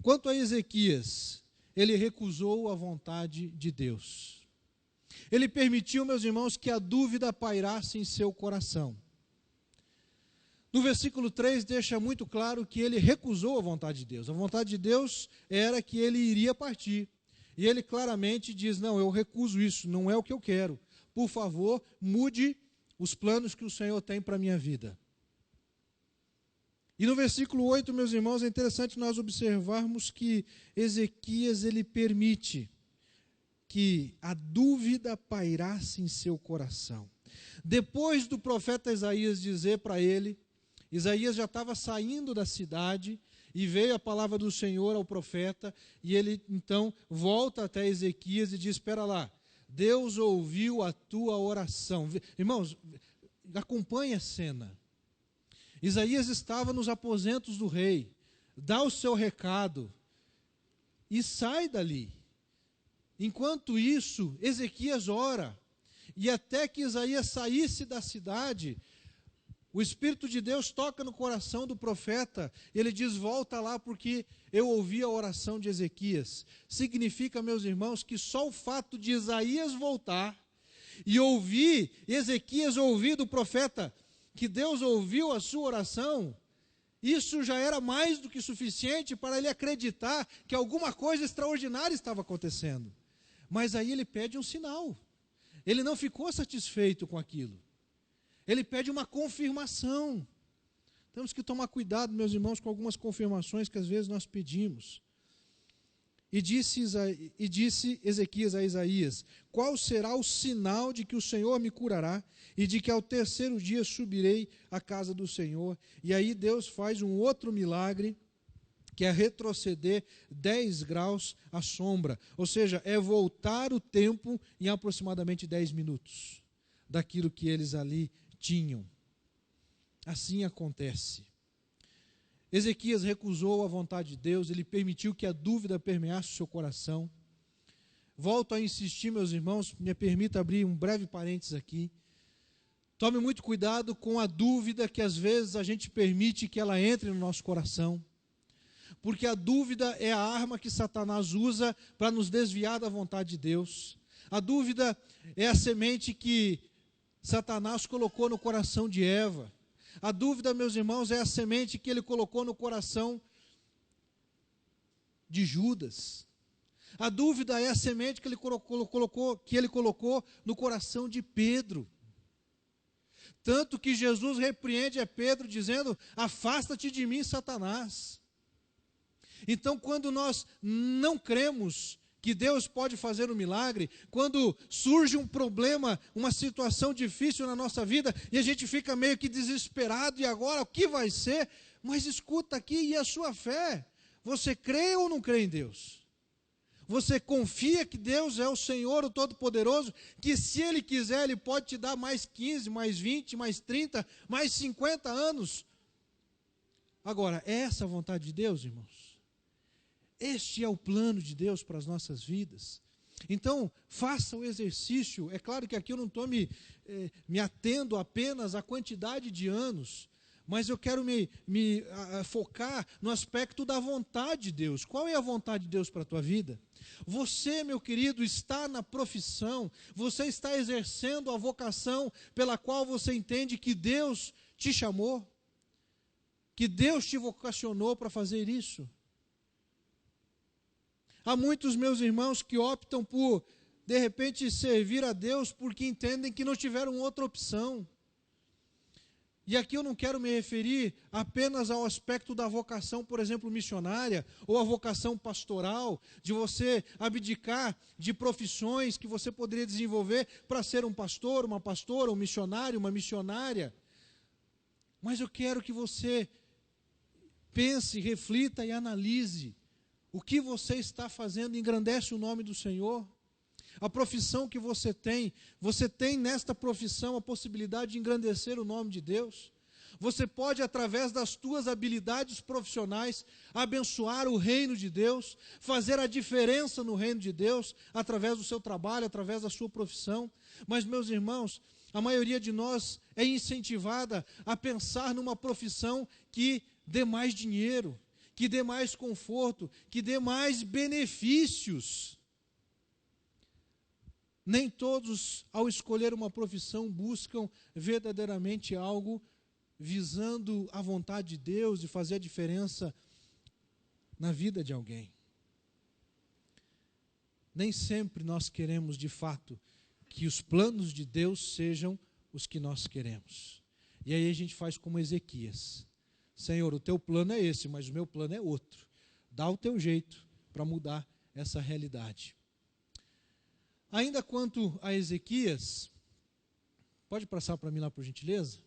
Quanto a Ezequias, ele recusou a vontade de Deus. Ele permitiu, meus irmãos, que a dúvida pairasse em seu coração. No versículo 3 deixa muito claro que ele recusou a vontade de Deus. A vontade de Deus era que ele iria partir. E ele claramente diz: não, eu recuso isso, não é o que eu quero. Por favor, mude os planos que o Senhor tem para a minha vida. E no versículo 8, meus irmãos, é interessante nós observarmos que Ezequias, ele permite que a dúvida pairasse em seu coração. Depois do profeta Isaías dizer para ele, Isaías já estava saindo da cidade e veio a palavra do Senhor ao profeta, e ele então volta até Ezequias e diz: espera lá, Deus ouviu a tua oração. Irmãos, acompanhe a cena. Isaías estava nos aposentos do rei, dá o seu recado e sai dali. Enquanto isso, Ezequias ora, e até que Isaías saísse da cidade, o Espírito de Deus toca no coração do profeta, ele diz: volta lá porque eu ouvi a oração de Ezequias. Significa, meus irmãos, que só o fato de Isaías voltar e ouvir, Ezequias ouvir do profeta, que Deus ouviu a sua oração, isso já era mais do que suficiente para ele acreditar que alguma coisa extraordinária estava acontecendo. Mas aí ele pede um sinal. Ele não ficou satisfeito com aquilo. Ele pede uma confirmação. Temos que tomar cuidado, meus irmãos, com algumas confirmações que às vezes nós pedimos. E disse Ezequias a Isaías: qual será o sinal de que o Senhor me curará e de que ao terceiro dia subirei à casa do Senhor? E aí Deus faz um outro milagre, que é retroceder 10 graus à sombra. Ou seja, é voltar o tempo em aproximadamente 10 minutos daquilo que eles ali tinham. Assim acontece. Ezequias recusou a vontade de Deus, ele permitiu que a dúvida permeasse o seu coração. Volto a insistir, meus irmãos, me permita abrir um breve parênteses aqui. Tome muito cuidado com a dúvida que às vezes a gente permite que ela entre no nosso coração. Porque a dúvida é a arma que Satanás usa para nos desviar da vontade de Deus. A dúvida é a semente que Satanás colocou no coração de Eva. A dúvida, meus irmãos, é a semente que ele colocou no coração de Judas. A dúvida é a semente que ele colocou no coração de Pedro. Tanto que Jesus repreende a Pedro dizendo: afasta-te de mim, Satanás. Então, quando nós não cremos que Deus pode fazer um milagre, quando surge um problema, uma situação difícil na nossa vida, e a gente fica meio que desesperado, e agora o que vai ser? Mas escuta aqui, e a sua fé? Você crê ou não crê em Deus? Você confia que Deus é o Senhor, o Todo-Poderoso, que se Ele quiser, Ele pode te dar mais 15, mais 20, mais 30, mais 50 anos? Agora, é essa a vontade de Deus, irmãos? Este é o plano de Deus para as nossas vidas. Então, faça o exercício. É claro que aqui eu não estou me atendo apenas à quantidade de anos, mas eu quero me focar no aspecto da vontade de Deus. Qual é a vontade de Deus para a tua vida? Você, meu querido, está na profissão, você está exercendo a vocação pela qual você entende que Deus te chamou, que Deus te vocacionou para fazer isso. Há muitos meus irmãos que optam por, de repente, servir a Deus porque entendem que não tiveram outra opção. E aqui eu não quero me referir apenas ao aspecto da vocação, por exemplo, missionária, ou a vocação pastoral, de você abdicar de profissões que você poderia desenvolver para ser um pastor, uma pastora, um missionário, uma missionária. Mas eu quero que você pense, reflita e analise. O que você está fazendo engrandece o nome do Senhor? A profissão que você tem nesta profissão a possibilidade de engrandecer o nome de Deus? Você pode, através das tuas habilidades profissionais, abençoar o reino de Deus, fazer a diferença no reino de Deus, através do seu trabalho, através da sua profissão. Mas, meus irmãos, a maioria de nós é incentivada a pensar numa profissão que dê mais dinheiro, que dê mais conforto, que dê mais benefícios. Nem todos, ao escolher uma profissão, buscam verdadeiramente algo visando a vontade de Deus e fazer a diferença na vida de alguém. Nem sempre nós queremos, de fato, que os planos de Deus sejam os que nós queremos. E aí a gente faz como Ezequias. Senhor, o teu plano é esse, mas o meu plano é outro. Dá o teu jeito para mudar essa realidade. Ainda quanto a Ezequias, pode passar para mim lá por gentileza?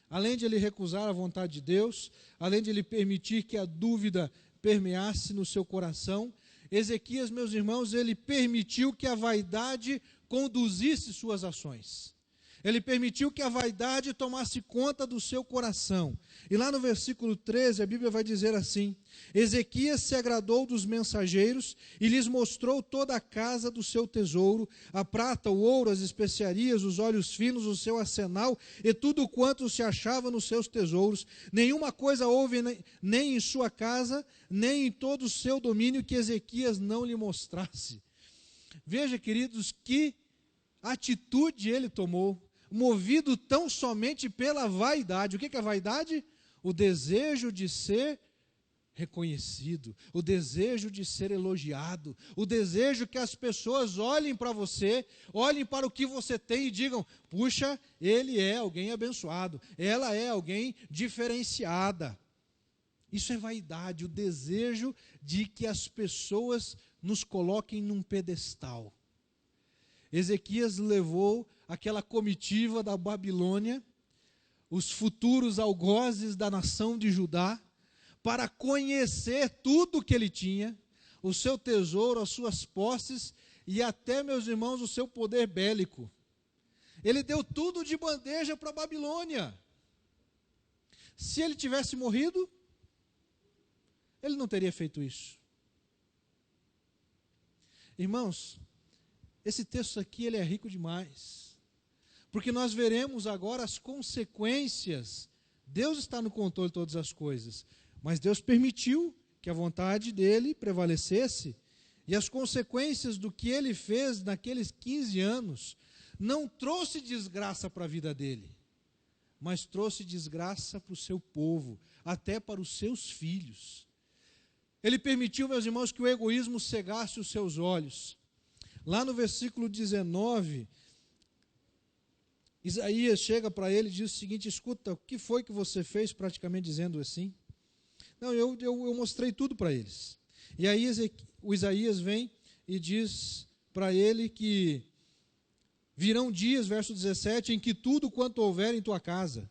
Além de ele recusar a vontade de Deus, além de ele permitir que a dúvida permeasse no seu coração, Ezequias, meus irmãos, ele permitiu que a vaidade conduzisse suas ações. Ele permitiu que a vaidade tomasse conta do seu coração. E lá no versículo 13, a Bíblia vai dizer assim: Ezequias se agradou dos mensageiros e lhes mostrou toda a casa do seu tesouro, a prata, o ouro, as especiarias, os óleos finos, o seu arsenal e tudo quanto se achava nos seus tesouros. Nenhuma coisa houve nem em sua casa, nem em todo o seu domínio que Ezequias não lhe mostrasse. Veja, queridos, que atitude ele tomou, movido tão somente pela vaidade. O que é a vaidade? O desejo de ser reconhecido, o desejo de ser elogiado, o desejo que as pessoas olhem para você, olhem para o que você tem e digam: puxa, ele é alguém abençoado, ela é alguém diferenciada. Isso é vaidade, o desejo de que as pessoas nos coloquem num pedestal. Ezequias levou aquela comitiva da Babilônia, os futuros algozes da nação de Judá, para conhecer tudo o que ele tinha, o seu tesouro, as suas posses e até, meus irmãos, o seu poder bélico. Ele deu tudo de bandeja para a Babilônia. Se ele tivesse morrido, ele não teria feito isso. Irmãos, esse texto aqui ele é rico demais, porque nós veremos agora as consequências. Deus está no controle de todas as coisas, mas Deus permitiu que a vontade dele prevalecesse, e as consequências do que ele fez naqueles 15 anos não trouxe desgraça para a vida dele, mas trouxe desgraça para o seu povo, até para os seus filhos. Ele permitiu, meus irmãos, que o egoísmo cegasse os seus olhos. Lá no versículo 19, Isaías chega para ele e diz o seguinte: escuta, o que foi que você fez, praticamente dizendo assim? Não, eu mostrei tudo para eles. E aí o Isaías vem e diz para ele que virão dias, verso 17, em que tudo quanto houver em tua casa,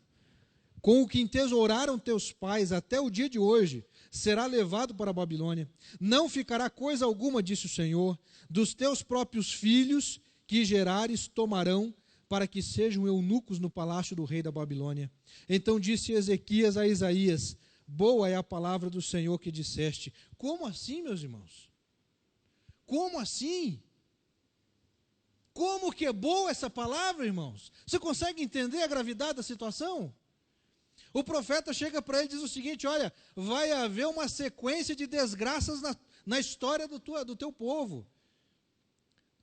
com o que entesouraram teus pais até o dia de hoje, será levado para a Babilônia. Não ficará coisa alguma, disse o Senhor, dos teus próprios filhos que gerares tomarão, para que sejam eunucos no palácio do rei da Babilônia. Então disse Ezequias a Isaías: boa é a palavra do Senhor que disseste. Como assim, meus irmãos? Como assim? Como que é boa essa palavra, irmãos? Você consegue entender a gravidade da situação? O profeta chega para ele e diz o seguinte: olha, vai haver uma sequência de desgraças na história do teu povo.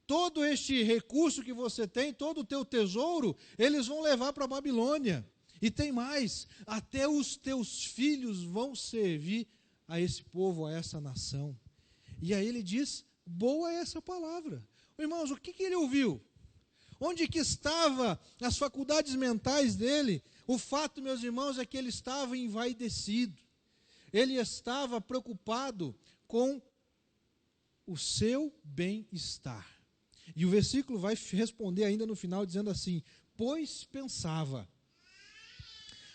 Todo este recurso que você tem, todo o teu tesouro, eles vão levar para a Babilônia. E tem mais, até os teus filhos vão servir a esse povo, a essa nação. E aí ele diz: boa é essa palavra. Irmãos, o que ele ouviu? Onde que estava as faculdades mentais dele? O fato, meus irmãos, é que ele estava envaidecido. Ele estava preocupado com o seu bem-estar. E o versículo vai responder ainda no final dizendo assim: pois pensava,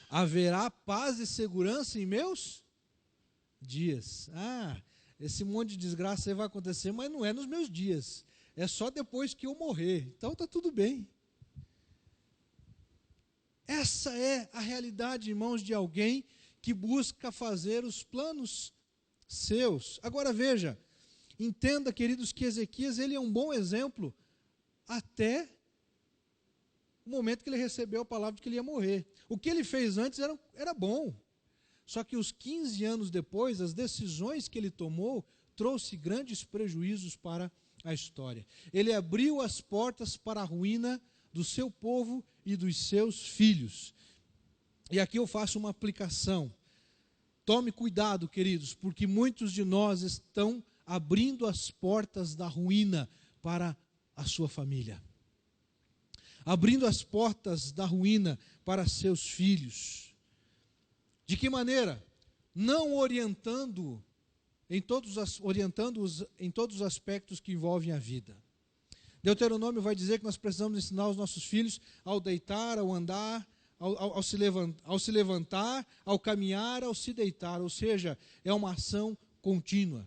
haverá paz e segurança em meus dias. Esse monte de desgraça aí vai acontecer, mas não é nos meus dias. É só depois que eu morrer. Então está tudo bem. Essa é a realidade, irmãos, de alguém que busca fazer os planos seus. Agora veja, entenda, queridos, que Ezequias ele é um bom exemplo até o momento que ele recebeu a palavra de que ele ia morrer. O que ele fez antes era bom. Só que os 15 anos depois, as decisões que ele tomou trouxe grandes prejuízos para a história. Ele abriu as portas para a ruína do seu povo e dos seus filhos. E aqui eu faço uma aplicação. Tome cuidado, queridos, porque muitos de nós estão abrindo as portas da ruína para a sua família. Abrindo as portas da ruína para seus filhos. De que maneira? Não orientando-os em todos os aspectos que envolvem a vida. Deuteronômio vai dizer que nós precisamos ensinar os nossos filhos ao deitar, ao andar, ao se levantar, ao caminhar, ao se deitar. Ou seja, é uma ação contínua.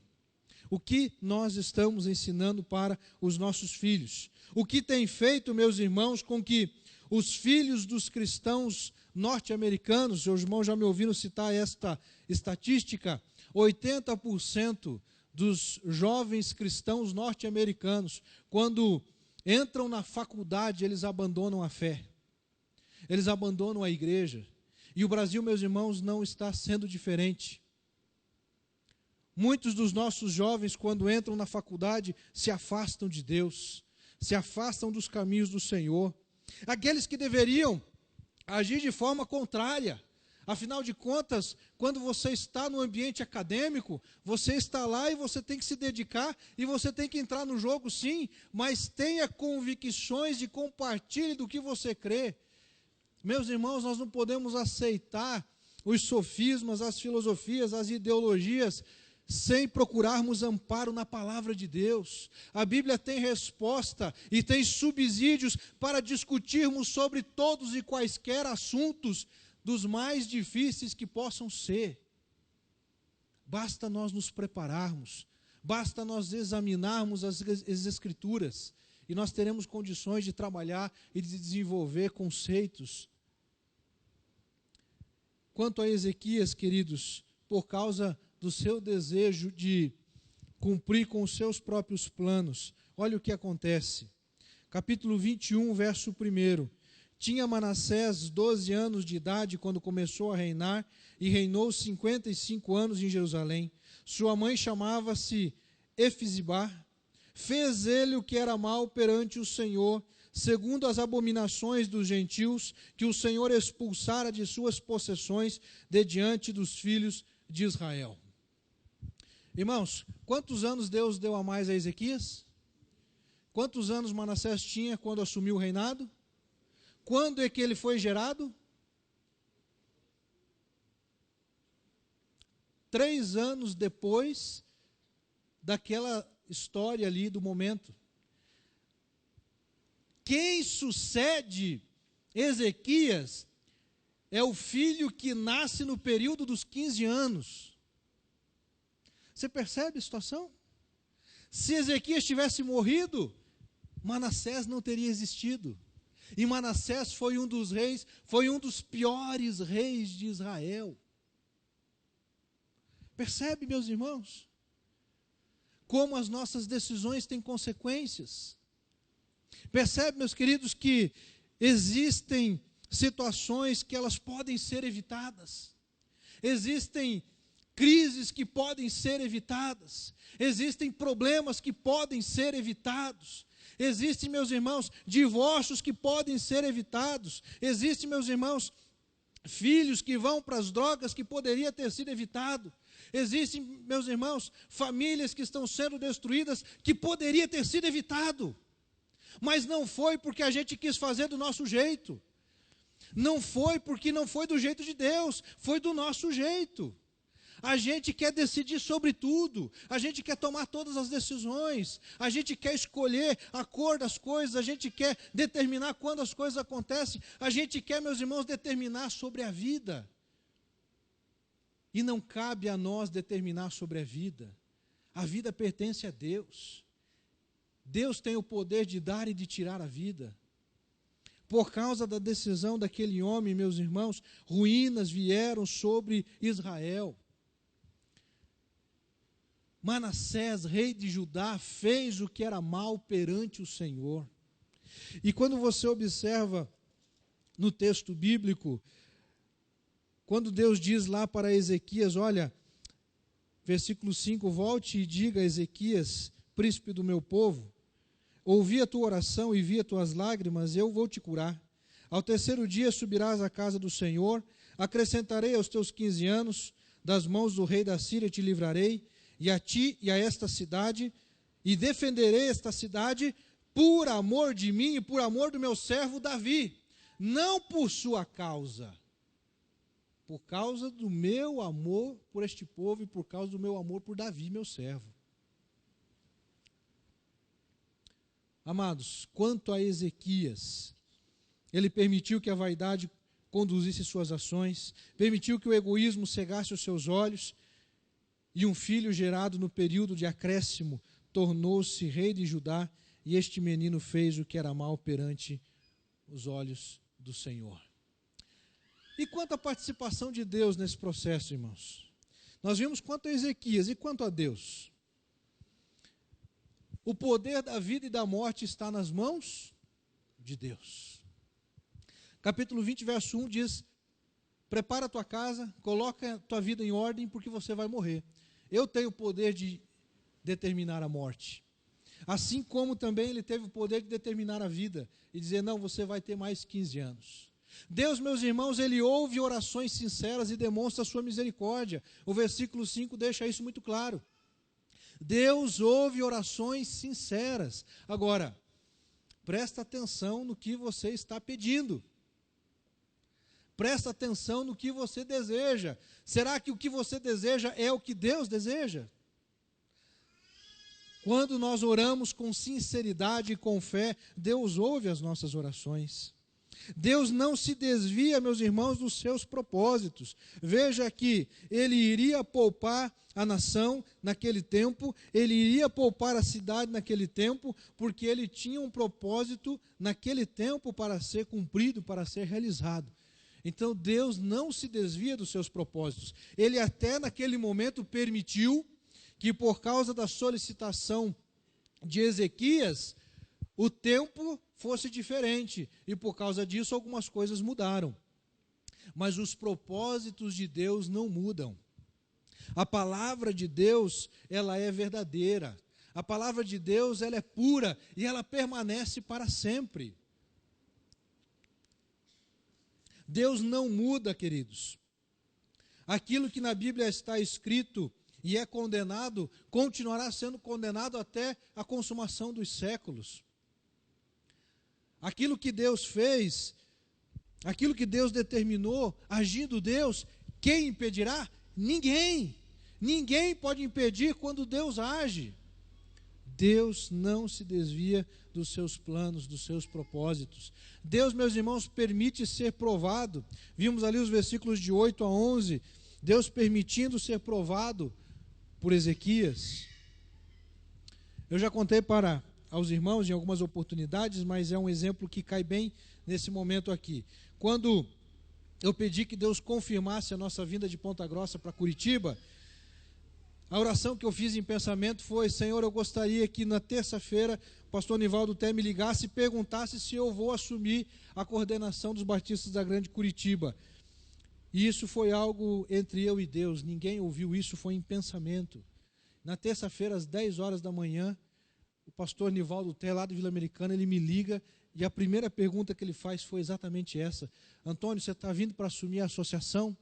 O que nós estamos ensinando para os nossos filhos? O que tem feito, meus irmãos, com que os filhos dos cristãos norte-americanos, os irmãos já me ouviram citar esta estatística, 80% dos jovens cristãos norte-americanos, quando entram na faculdade, eles abandonam a fé, eles abandonam a igreja. E o Brasil, meus irmãos, não está sendo diferente. Muitos dos nossos jovens, quando entram na faculdade, se afastam de Deus, se afastam dos caminhos do Senhor. Aqueles que deveriam agir de forma contrária. Afinal de contas, quando você está no ambiente acadêmico, você está lá e você tem que se dedicar e você tem que entrar no jogo, sim, mas tenha convicções e compartilhe do que você crê. Meus irmãos, nós não podemos aceitar os sofismas, as filosofias, as ideologias, sem procurarmos amparo na palavra de Deus. A Bíblia tem resposta e tem subsídios para discutirmos sobre todos e quaisquer assuntos, dos mais difíceis que possam ser. Basta nós nos prepararmos, basta nós examinarmos as Escrituras, e nós teremos condições de trabalhar e de desenvolver conceitos. Quanto a Ezequias, queridos, por causa do seu desejo de cumprir com os seus próprios planos, olha o que acontece. Capítulo 21, verso 1. Tinha Manassés 12 anos de idade quando começou a reinar, e reinou 55 anos em Jerusalém. Sua mãe chamava-se Efizibá. Fez ele o que era mal perante o Senhor, segundo as abominações dos gentios, que o Senhor expulsara de suas possessões, de diante dos filhos de Israel. Irmãos, quantos anos Deus deu a mais a Ezequias? Quantos anos Manassés tinha quando assumiu o reinado? Quando é que ele foi gerado? 3 anos depois daquela história ali, do momento. Quem sucede Ezequias é o filho que nasce no período dos 15 anos. Você percebe a situação? Se Ezequias tivesse morrido, Manassés não teria existido. E Manassés foi um dos reis, foi um dos piores reis de Israel. Percebe, meus irmãos? Como as nossas decisões têm consequências. Percebe, meus queridos, que existem situações que elas podem ser evitadas. Existem crises que podem ser evitadas. Existem problemas que podem ser evitados. Existem, meus irmãos, divórcios que podem ser evitados. Existem, meus irmãos, filhos que vão para as drogas que poderia ter sido evitado. Existem, meus irmãos, famílias que estão sendo destruídas que poderia ter sido evitado. Mas não foi porque a gente quis fazer do nosso jeito. Não foi porque não foi do jeito de Deus, foi do nosso jeito. A gente quer decidir sobre tudo, a gente quer tomar todas as decisões, a gente quer escolher a cor das coisas, a gente quer determinar quando as coisas acontecem, a gente quer, meus irmãos, determinar sobre a vida. E não cabe a nós determinar sobre a vida pertence a Deus. Deus tem o poder de dar e de tirar a vida. Por causa da decisão daquele homem, meus irmãos, ruínas vieram sobre Israel. Manassés, rei de Judá, fez o que era mal perante o Senhor. E quando você observa no texto bíblico, quando Deus diz lá para Ezequias, olha, versículo 5, volte e diga a Ezequias, príncipe do meu povo, ouvi a tua oração e vi as tuas lágrimas, eu vou te curar. Ao 3º dia subirás à casa do Senhor, acrescentarei aos teus 15 anos, das mãos do rei da Síria te livrarei, e a ti e a esta cidade, e defenderei esta cidade por amor de mim e por amor do meu servo Davi, não por sua causa, por causa do meu amor por este povo e por causa do meu amor por Davi, meu servo. Amados, quanto a Ezequias, ele permitiu que a vaidade conduzisse suas ações, permitiu que o egoísmo cegasse os seus olhos, e um filho gerado no período de acréscimo tornou-se rei de Judá, e este menino fez o que era mal perante os olhos do Senhor. E quanto à participação de Deus nesse processo, irmãos? Nós vimos quanto a Ezequias e quanto a Deus. O poder da vida e da morte está nas mãos de Deus. Capítulo 20, verso 1 diz, prepara a tua casa, coloca a tua vida em ordem, porque você vai morrer. Eu tenho o poder de determinar a morte. Assim como também ele teve o poder de determinar a vida e dizer, não, você vai ter mais 15 anos. Deus, meus irmãos, ele ouve orações sinceras e demonstra a sua misericórdia. O versículo 5 deixa isso muito claro. Deus ouve orações sinceras. Agora, presta atenção no que você está pedindo. Presta atenção no que você deseja. Será que o que você deseja é o que Deus deseja? Quando nós oramos com sinceridade e com fé, Deus ouve as nossas orações. Deus não se desvia, meus irmãos, dos seus propósitos. Veja que ele iria poupar a nação naquele tempo, ele iria poupar a cidade naquele tempo, porque ele tinha um propósito naquele tempo para ser cumprido, para ser realizado. Então Deus não se desvia dos seus propósitos. Ele até naquele momento permitiu que por causa da solicitação de Ezequias, o tempo fosse diferente. E por causa disso algumas coisas mudaram. Mas os propósitos de Deus não mudam. A palavra de Deus, ela é verdadeira. A palavra de Deus, ela é pura e ela permanece para sempre. Deus não muda, queridos. Aquilo que na Bíblia está escrito e é condenado, continuará sendo condenado até a consumação dos séculos. Aquilo que Deus fez Aquilo que Deus determinou, agindo Deus, quem impedirá? Ninguém. Ninguém pode impedir quando Deus age. Deus não se desvia dos seus planos, dos seus propósitos. Deus, meus irmãos, permite ser provado. Vimos ali os versículos de 8 a 11, Deus permitindo ser provado por Ezequias. Eu já contei aos irmãos em algumas oportunidades, mas é um exemplo que cai bem nesse momento aqui. Quando eu pedi que Deus confirmasse a nossa vinda de Ponta Grossa para Curitiba, a oração que eu fiz em pensamento foi: Senhor, eu gostaria que na terça-feira o pastor Nivaldo Té me ligasse e perguntasse se eu vou assumir a coordenação dos batistas da Grande Curitiba. E isso foi algo entre eu e Deus, ninguém ouviu isso, foi em pensamento. Na terça-feira, às 10 horas da manhã, o pastor Nivaldo Té, lá do Vila Americana, ele me liga e a primeira pergunta que ele faz foi exatamente essa: Antônio, você está vindo para assumir a associação?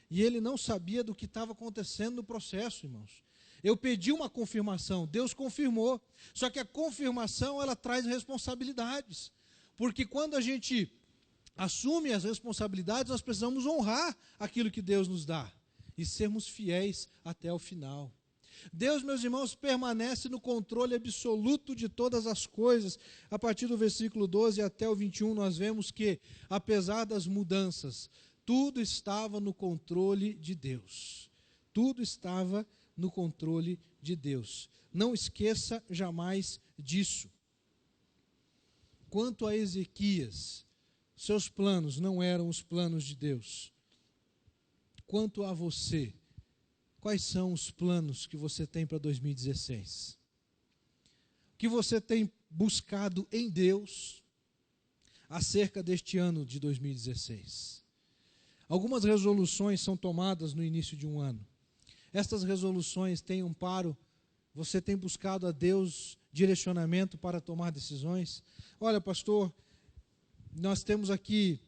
E ele não sabia do que estava acontecendo no processo, irmãos. Eu pedi uma confirmação, Deus confirmou. Só que a confirmação, ela traz responsabilidades. Porque quando a gente assume as responsabilidades, nós precisamos honrar aquilo que Deus nos dá e sermos fiéis até o final. Deus, meus irmãos, permanece no controle absoluto de todas as coisas. A partir do versículo 12 até o 21, nós vemos que, apesar das mudanças, tudo estava no controle de Deus. Tudo estava no controle de Deus. Não esqueça jamais disso. Quanto a Ezequias, seus planos não eram os planos de Deus. Quanto a você, quais são os planos que você tem para 2016? O que você tem buscado em Deus acerca deste ano de 2016? Algumas resoluções são tomadas no início de um ano. Estas resoluções têm amparo. Você tem buscado a Deus direcionamento para tomar decisões? Olha, pastor, nós temos aqui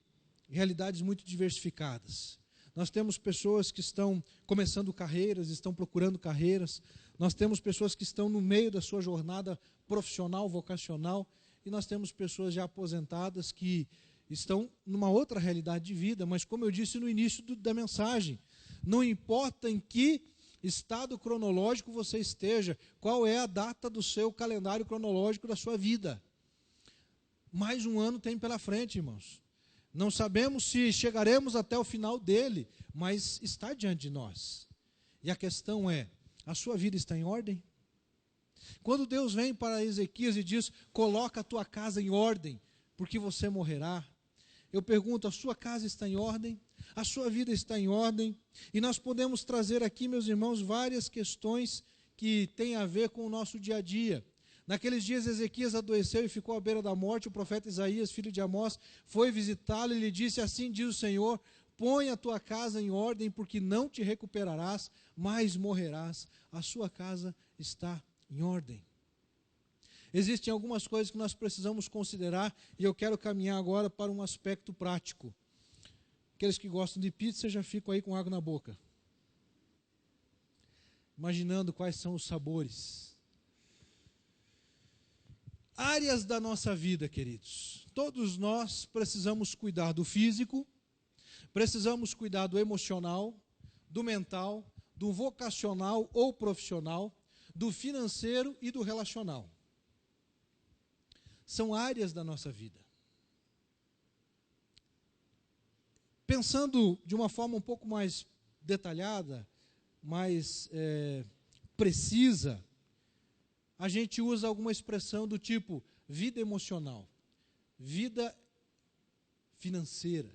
realidades muito diversificadas. Nós temos pessoas que estão começando carreiras, estão procurando carreiras. Nós temos pessoas que estão no meio da sua jornada profissional, vocacional. E nós temos pessoas já aposentadas que estão numa outra realidade de vida. Mas como eu disse no início da mensagem, não importa em que estado cronológico você esteja, qual é a data do seu calendário cronológico da sua vida. Mais um ano tem pela frente, irmãos. Não sabemos se chegaremos até o final dele, mas está diante de nós. E a questão é, a sua vida está em ordem? Quando Deus vem para Ezequias e diz: coloca a tua casa em ordem, porque você morrerá. Eu pergunto, a sua casa está em ordem? A sua vida está em ordem? E nós podemos trazer aqui, meus irmãos, várias questões que têm a ver com o nosso dia a dia. Naqueles dias Ezequias adoeceu e ficou à beira da morte. O profeta Isaías, filho de Amós, foi visitá-lo e lhe disse: assim diz o Senhor, põe a tua casa em ordem, porque não te recuperarás, mas morrerás. A sua casa está em ordem. Existem algumas coisas que nós precisamos considerar, e eu quero caminhar agora para um aspecto prático. Aqueles que gostam de pizza já ficam aí com água na boca, imaginando quais são os sabores. Áreas da nossa vida, queridos. Todos nós precisamos cuidar do físico, precisamos cuidar do emocional, do mental, do vocacional ou profissional, do financeiro e do relacional. São áreas da nossa vida. Pensando de uma forma um pouco mais detalhada, mais precisa, a gente usa alguma expressão do tipo vida emocional, vida financeira.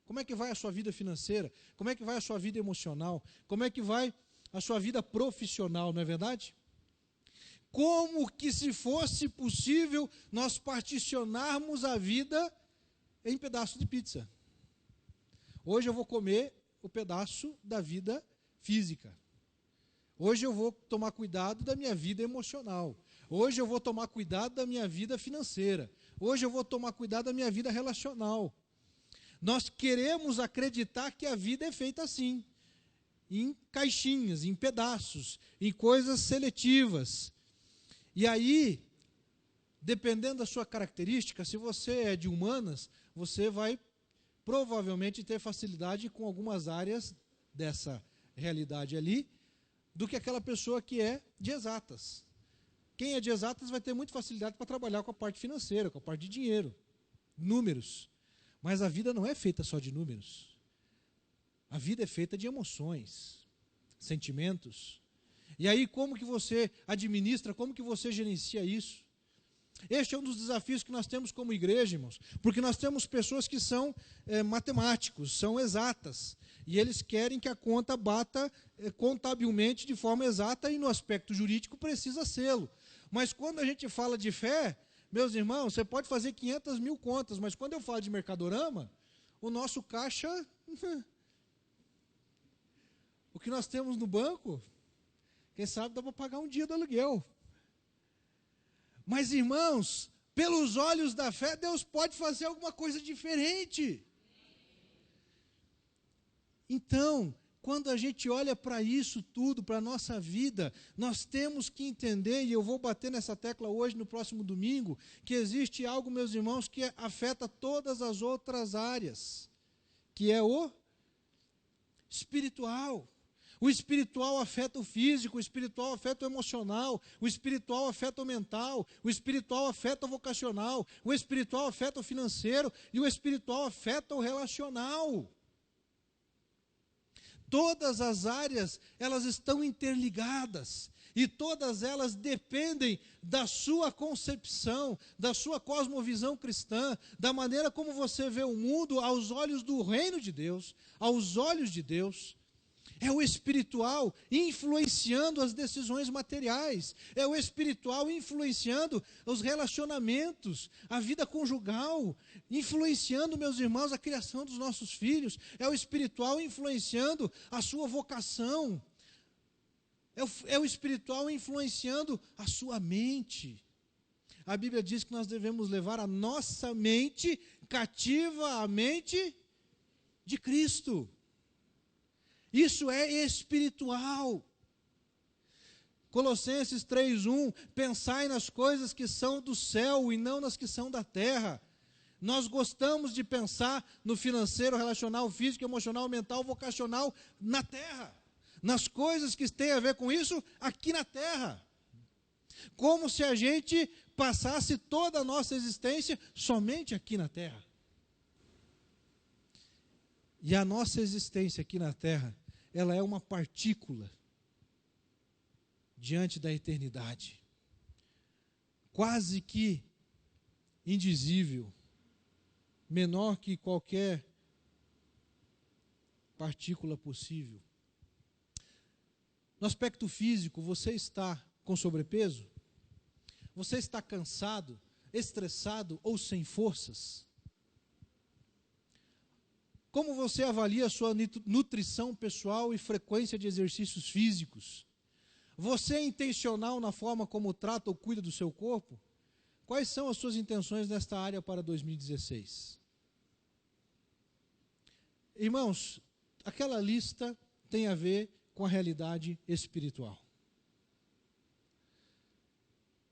Como é que vai a sua vida financeira? Como é que vai a sua vida emocional? Como é que vai a sua vida profissional, não é verdade? Como que, se fosse possível, nós particionarmos a vida em pedaços de pizza. Hoje eu vou comer o pedaço da vida física. Hoje eu vou tomar cuidado da minha vida emocional. Hoje eu vou tomar cuidado da minha vida financeira. Hoje eu vou tomar cuidado da minha vida relacional. Nós queremos acreditar que a vida é feita assim, em caixinhas, em pedaços, em coisas seletivas. E aí, dependendo da sua característica, se você é de humanas, você vai provavelmente ter facilidade com algumas áreas dessa realidade ali, do que aquela pessoa que é de exatas. Quem é de exatas vai ter muita facilidade para trabalhar com a parte financeira, com a parte de dinheiro, números. Mas a vida não é feita só de números. A vida é feita de emoções, sentimentos. E aí como que você administra, como que você gerencia isso? Este é um dos desafios que nós temos como igreja, irmãos, porque nós temos pessoas que são matemáticos, são exatas, e eles querem que a conta bata contabilmente de forma exata, e no aspecto jurídico precisa sê-lo. Mas quando a gente fala de fé, meus irmãos, você pode fazer 500 mil contas, mas quando eu falo de Mercadorama, o nosso caixa, o que nós temos no banco, quem sabe dá para pagar um dia do aluguel. Mas, irmãos, pelos olhos da fé, Deus pode fazer alguma coisa diferente. Então, quando a gente olha para isso tudo, para a nossa vida, nós temos que entender, e eu vou bater nessa tecla hoje, no próximo domingo, que existe algo, meus irmãos, que afeta todas as outras áreas, que é o espiritual. O espiritual afeta o físico, o espiritual afeta o emocional, o espiritual afeta o mental, o espiritual afeta o vocacional, o espiritual afeta o financeiro e o espiritual afeta o relacional. Todas as áreas, elas estão interligadas e todas elas dependem da sua concepção, da sua cosmovisão cristã, da maneira como você vê o mundo aos olhos do reino de Deus, aos olhos de Deus. É o espiritual influenciando as decisões materiais. É o espiritual influenciando os relacionamentos, a vida conjugal, influenciando, meus irmãos, a criação dos nossos filhos. É o espiritual influenciando a sua vocação. É o espiritual influenciando a sua mente. A Bíblia diz que nós devemos levar a nossa mente cativa à mente de Cristo. Isso é espiritual. Colossenses 3:1, pensai nas coisas que são do céu e não nas que são da terra. Nós gostamos de pensar no financeiro, relacional, físico, emocional, mental, vocacional, na terra. Nas coisas que têm a ver com isso, aqui na terra. Como se a gente passasse toda a nossa existência somente aqui na terra. E a nossa existência aqui na terra, ela é uma partícula diante da eternidade, quase que indizível, menor que qualquer partícula possível. No aspecto físico, você está com sobrepeso? Você está cansado, estressado ou sem forças? Como você avalia a sua nutrição pessoal e frequência de exercícios físicos? Você é intencional na forma como trata ou cuida do seu corpo? Quais são as suas intenções nesta área para 2016? Irmãos, aquela lista tem a ver com a realidade espiritual.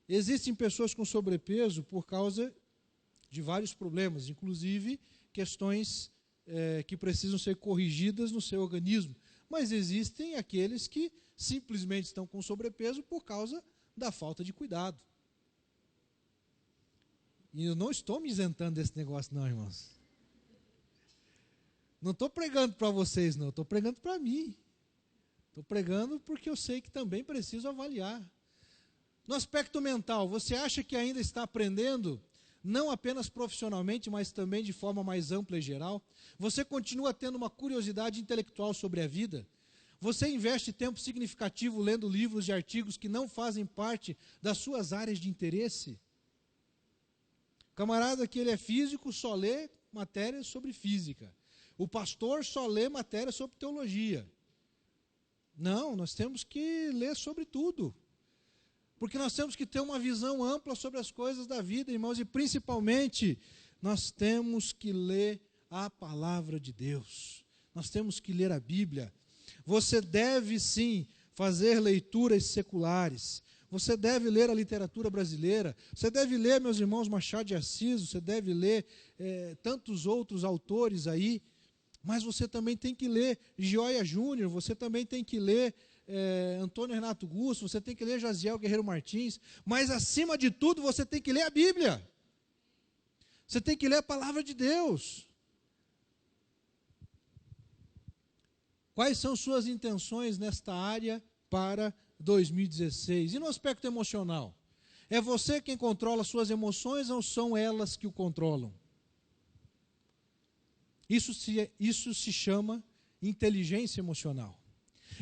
Existem pessoas com sobrepeso por causa de vários problemas, inclusive questões que precisam ser corrigidas no seu organismo. Mas existem aqueles que simplesmente estão com sobrepeso por causa da falta de cuidado. E eu não estou me isentando desse negócio não, irmãos. Não estou pregando para vocês não, estou pregando para mim. Estou pregando porque eu sei que também preciso avaliar. No aspecto mental, você acha que ainda está aprendendo, não apenas profissionalmente, mas também de forma mais ampla e geral? Você continua tendo uma curiosidade intelectual sobre a vida? Você investe tempo significativo lendo livros e artigos que não fazem parte das suas áreas de interesse? O camarada que ele é físico só lê matérias sobre física. O pastor só lê matérias sobre teologia. Não, nós temos que ler sobre tudo. Porque nós temos que ter uma visão ampla sobre as coisas da vida, irmãos, e principalmente nós temos que ler a palavra de Deus. Nós temos que ler a Bíblia. Você deve sim fazer leituras seculares. Você deve ler a literatura brasileira, você deve ler, meus irmãos, Machado de Assis, você deve ler tantos outros autores aí, mas você também tem que ler Gioia Júnior, você também tem que ler Antônio Renato Gusso, você tem que ler Jaziel Guerreiro Martins, mas acima de tudo você tem que ler a Bíblia. Você tem que ler a palavra de Deus. Quais são suas intenções nesta área para 2016? E no aspecto emocional? É você quem controla suas emoções ou são elas que o controlam? Isso se chama inteligência emocional.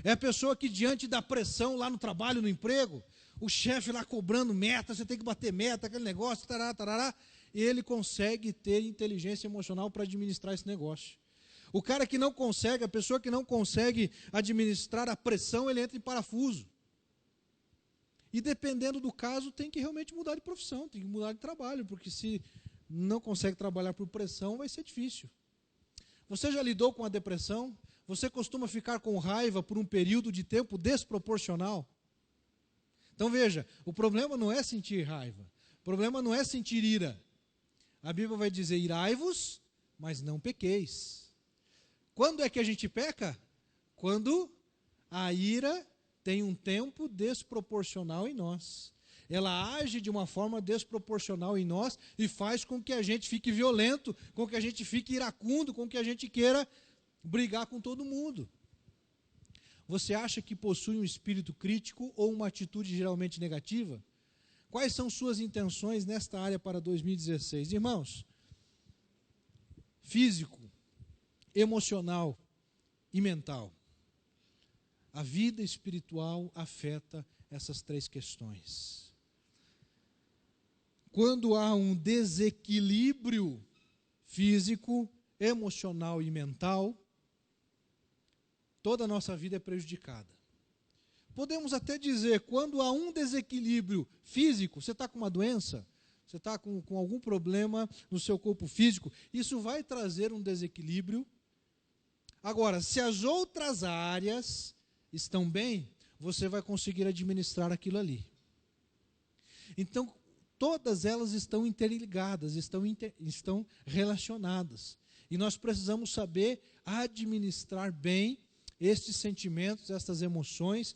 É a pessoa que diante da pressão lá no trabalho, no emprego, o chefe lá cobrando meta, você tem que bater meta, aquele negócio, tarará, tarará, ele consegue ter inteligência emocional para administrar esse negócio. O cara que não consegue, a pessoa que não consegue administrar a pressão, ele entra em parafuso. E dependendo do caso, tem que realmente mudar de profissão, tem que mudar de trabalho, porque se não consegue trabalhar por pressão, vai ser difícil. Você já lidou com a depressão? Você costuma ficar com raiva por um período de tempo desproporcional? Então veja, o problema não é sentir raiva, o problema não é sentir ira. A Bíblia vai dizer, irai-vos, mas não pequeis. Quando é que a gente peca? Quando a ira tem um tempo desproporcional em nós. Ela age de uma forma desproporcional em nós e faz com que a gente fique violento, com que a gente fique iracundo, com que a gente queira brigar com todo mundo. Você acha que possui um espírito crítico ou uma atitude geralmente negativa? Quais são suas intenções nesta área para 2016? Irmãos, físico, emocional e mental. A vida espiritual afeta essas três questões. Quando há um desequilíbrio físico, emocional e mental, toda a nossa vida é prejudicada. Podemos até dizer, quando há um desequilíbrio físico, você está com uma doença, você está com algum problema no seu corpo físico, isso vai trazer um desequilíbrio. Agora, se as outras áreas estão bem, você vai conseguir administrar aquilo ali. Então, todas elas estão interligadas, estão relacionadas. E nós precisamos saber administrar bem estes sentimentos, estas emoções.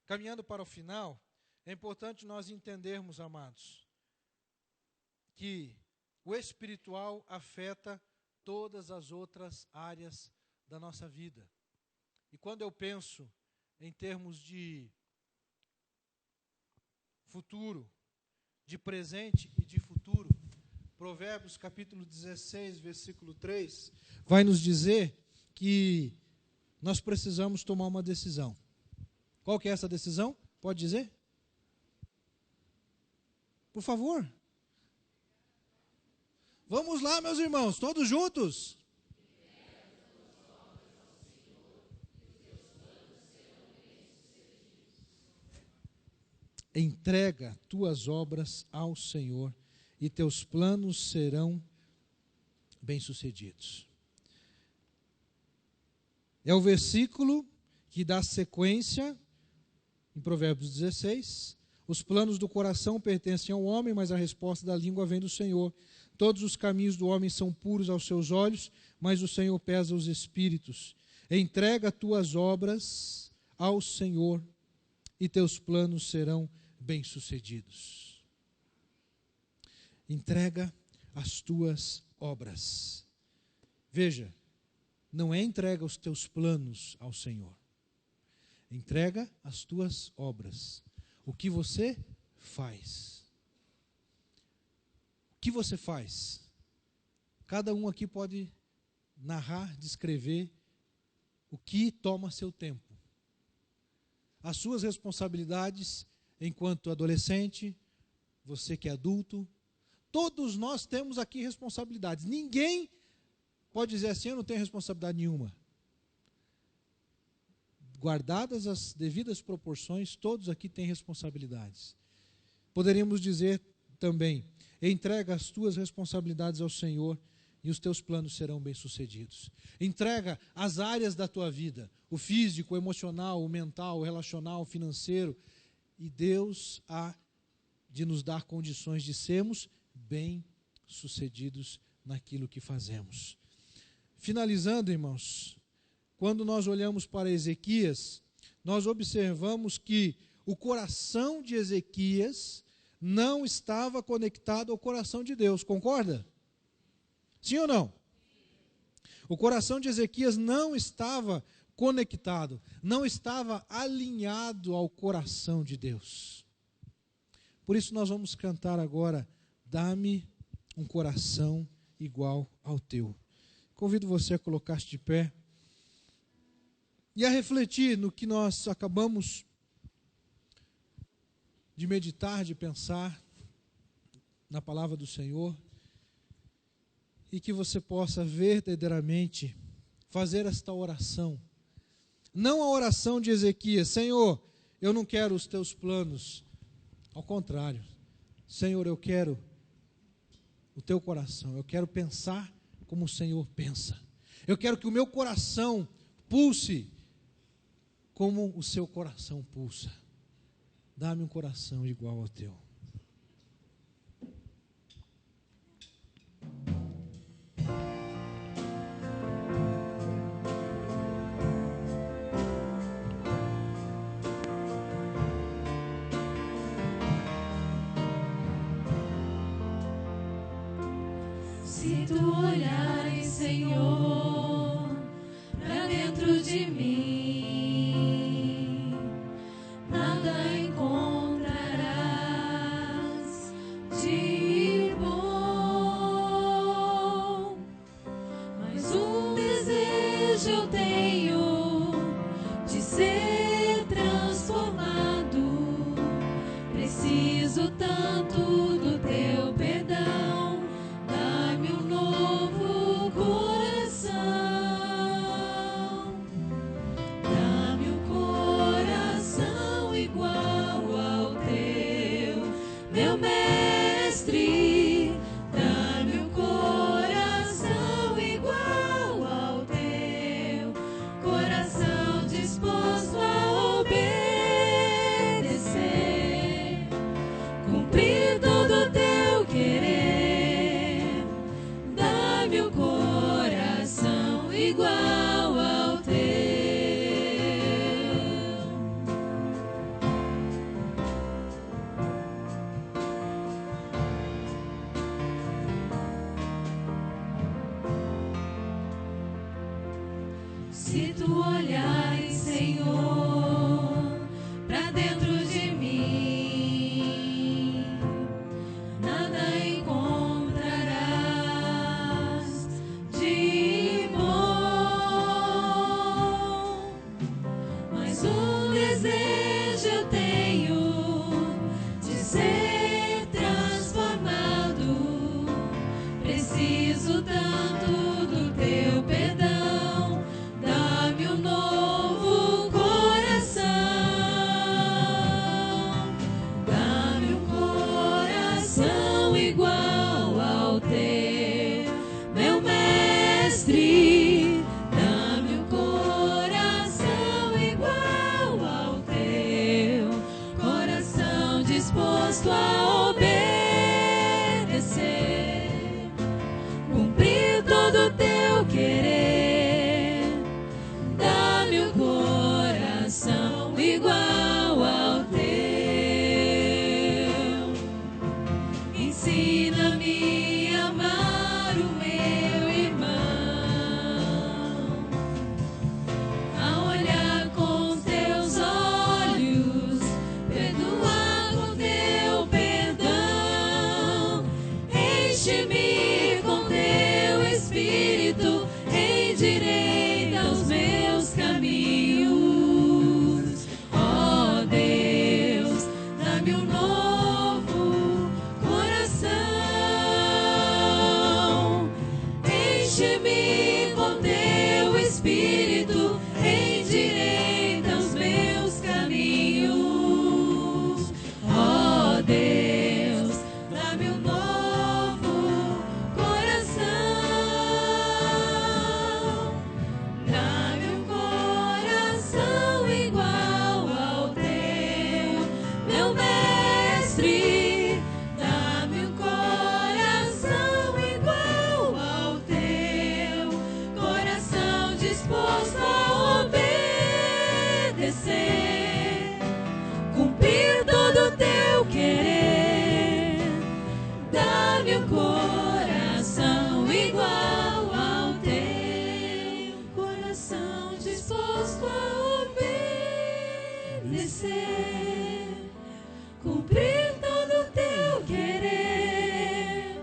Caminhando para o final, é importante nós entendermos, amados, que o espiritual afeta todas as outras áreas da nossa vida. E quando eu penso em termos de futuro, de presente e de futuro, Provérbios capítulo 16, versículo 3, vai nos dizer que nós precisamos tomar uma decisão. Qual que é essa decisão? Pode dizer? Por favor. Vamos lá, meus irmãos, todos juntos. Entrega tuas obras ao Senhor e teus planos serão bem-sucedidos. É o versículo que dá sequência em Provérbios 16. Os planos do coração pertencem ao homem, mas a resposta da língua vem do Senhor. Todos os caminhos do homem são puros aos seus olhos, mas o Senhor pesa os espíritos. Entrega tuas obras ao Senhor e teus planos serão bem-sucedidos. Entrega as tuas obras. Veja, não é entrega os teus planos ao Senhor. Entrega as tuas obras. O que você faz? O que você faz? Cada um aqui pode narrar, descrever o que toma seu tempo. As suas responsabilidades enquanto adolescente, você que é adulto, todos nós temos aqui responsabilidades. Ninguém pode dizer assim, eu não tenho responsabilidade nenhuma. Guardadas as devidas proporções, todos aqui têm responsabilidades. Poderíamos dizer também, Entrega as tuas responsabilidades ao Senhor e os teus planos serão bem-sucedidos. Entrega as áreas da tua vida, o físico, o emocional, o mental, o relacional, o financeiro, e Deus há de nos dar condições de sermos bem-sucedidos naquilo que fazemos. Finalizando, irmãos, quando nós olhamos para Ezequias, nós observamos que o coração de Ezequias não estava conectado ao coração de Deus, concorda? Sim ou não? O coração de Ezequias não estava conectado, não estava alinhado ao coração de Deus. Por isso nós vamos cantar agora, dá-me um coração igual ao teu. Convido você a colocar-se de pé e a refletir no que nós acabamos de meditar, de pensar na palavra do Senhor, e que você possa verdadeiramente fazer esta oração. Não a oração de Ezequias, Senhor, eu não quero os teus planos. Ao contrário, Senhor, eu quero o teu coração. Eu quero pensar como o Senhor pensa. Eu quero que o meu coração pulse como o seu coração pulsa. Dá-me um coração igual ao teu. Se tu olhares, Senhor, pra dentro de mim, nada encontrarás de bom. Mas um desejo eu tenho de ser transformado. Preciso tanto do teu perdão. Dá-me um novo coração. Dá-me um coração igual ao teu, meu mestre. Dá-me um coração igual ao teu, coração disposto a obedecer, cumprir todo o teu querer. Dá-me um coração igual ao teu. Se tu olhares, Senhor, pra dentro de mim, nada encontrarás de bom. Mas um desejo eu tenho de ser transformado. Preciso tanto do teu perdão. Dá-me um novo coração. Dá-me um coração igual ao teu, meu mestre. Dá-me um coração igual ao teu, coração disposto a obedecer, cumprir todo o teu querer. Dá-me um coração igual ao teu. Ensina-me a amar o meu irmão, a olhar com teus olhos, perdoar com teu perdão. obedecer, cumprir todo o teu querer.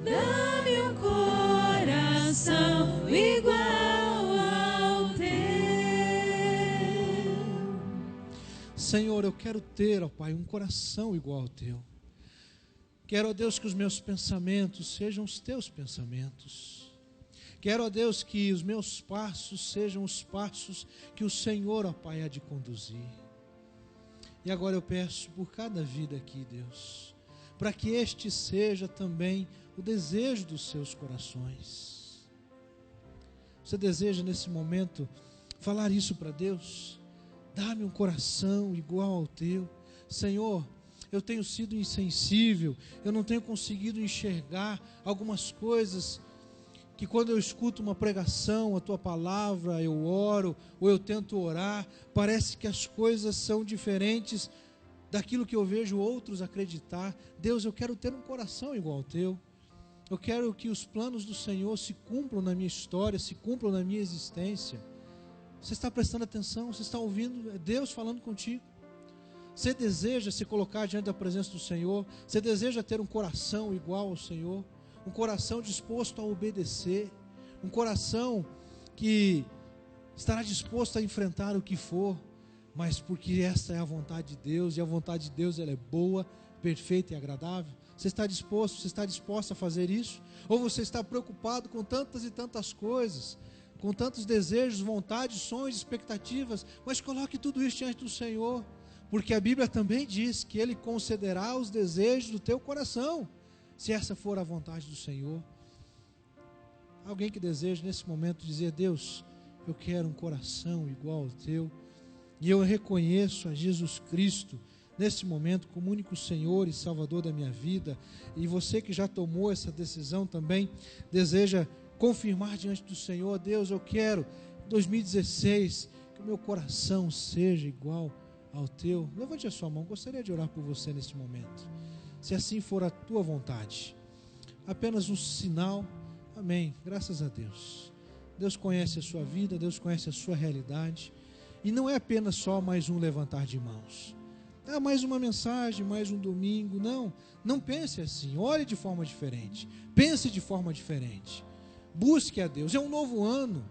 Dá-me um coração igual ao teu. Senhor, eu quero ter, ó Pai, um coração igual ao teu. Quero, ó Deus, que os meus pensamentos sejam os teus pensamentos. Quero, ó Deus, que os meus passos sejam os passos que o Senhor, ó Pai, há de conduzir. E agora eu peço por cada vida aqui, Deus, para que este seja também o desejo dos seus corações. Você deseja nesse momento falar isso para Deus? Dá-me um coração igual ao teu. Senhor, eu tenho sido insensível, eu não tenho conseguido enxergar algumas coisas que quando eu escuto uma pregação, a tua palavra, eu oro, ou eu tento orar, parece que as coisas são diferentes daquilo que eu vejo outros acreditar. Deus, eu quero ter um coração igual ao teu. Eu quero que os planos do Senhor se cumpram na minha história, se cumpram na minha existência. Você está prestando atenção? Você está ouvindo? É Deus falando contigo. Você deseja se colocar diante da presença do Senhor? Você deseja ter um coração igual ao Senhor? Um coração disposto a obedecer? Um coração que estará disposto a enfrentar o que for, mas porque esta é a vontade de Deus, e a vontade de Deus ela é boa, perfeita e agradável? Você está disposto, você está disposta a fazer isso? Ou você está preocupado com tantas e tantas coisas, com tantos desejos, vontades, sonhos, expectativas? Mas coloque tudo isso diante do Senhor, porque a Bíblia também diz que Ele concederá os desejos do teu coração, se essa for a vontade do Senhor. Alguém que deseja nesse momento dizer: Deus, eu quero um coração igual ao teu, e eu reconheço a Jesus Cristo nesse momento como único Senhor e Salvador da minha vida. E você que já tomou essa decisão também deseja confirmar diante do Senhor: Deus, eu quero 2016 que o meu coração seja igual ao teu. Levante a sua mão, gostaria de orar por você nesse momento, se assim for a tua vontade. Apenas um sinal. Amém, graças a Deus. Deus conhece a sua vida, Deus conhece a sua realidade, e não é apenas só mais um levantar de mãos, mais uma mensagem, mais um domingo. Não pense assim. Olhe de forma diferente, pense de forma diferente, busque a Deus. É um novo ano,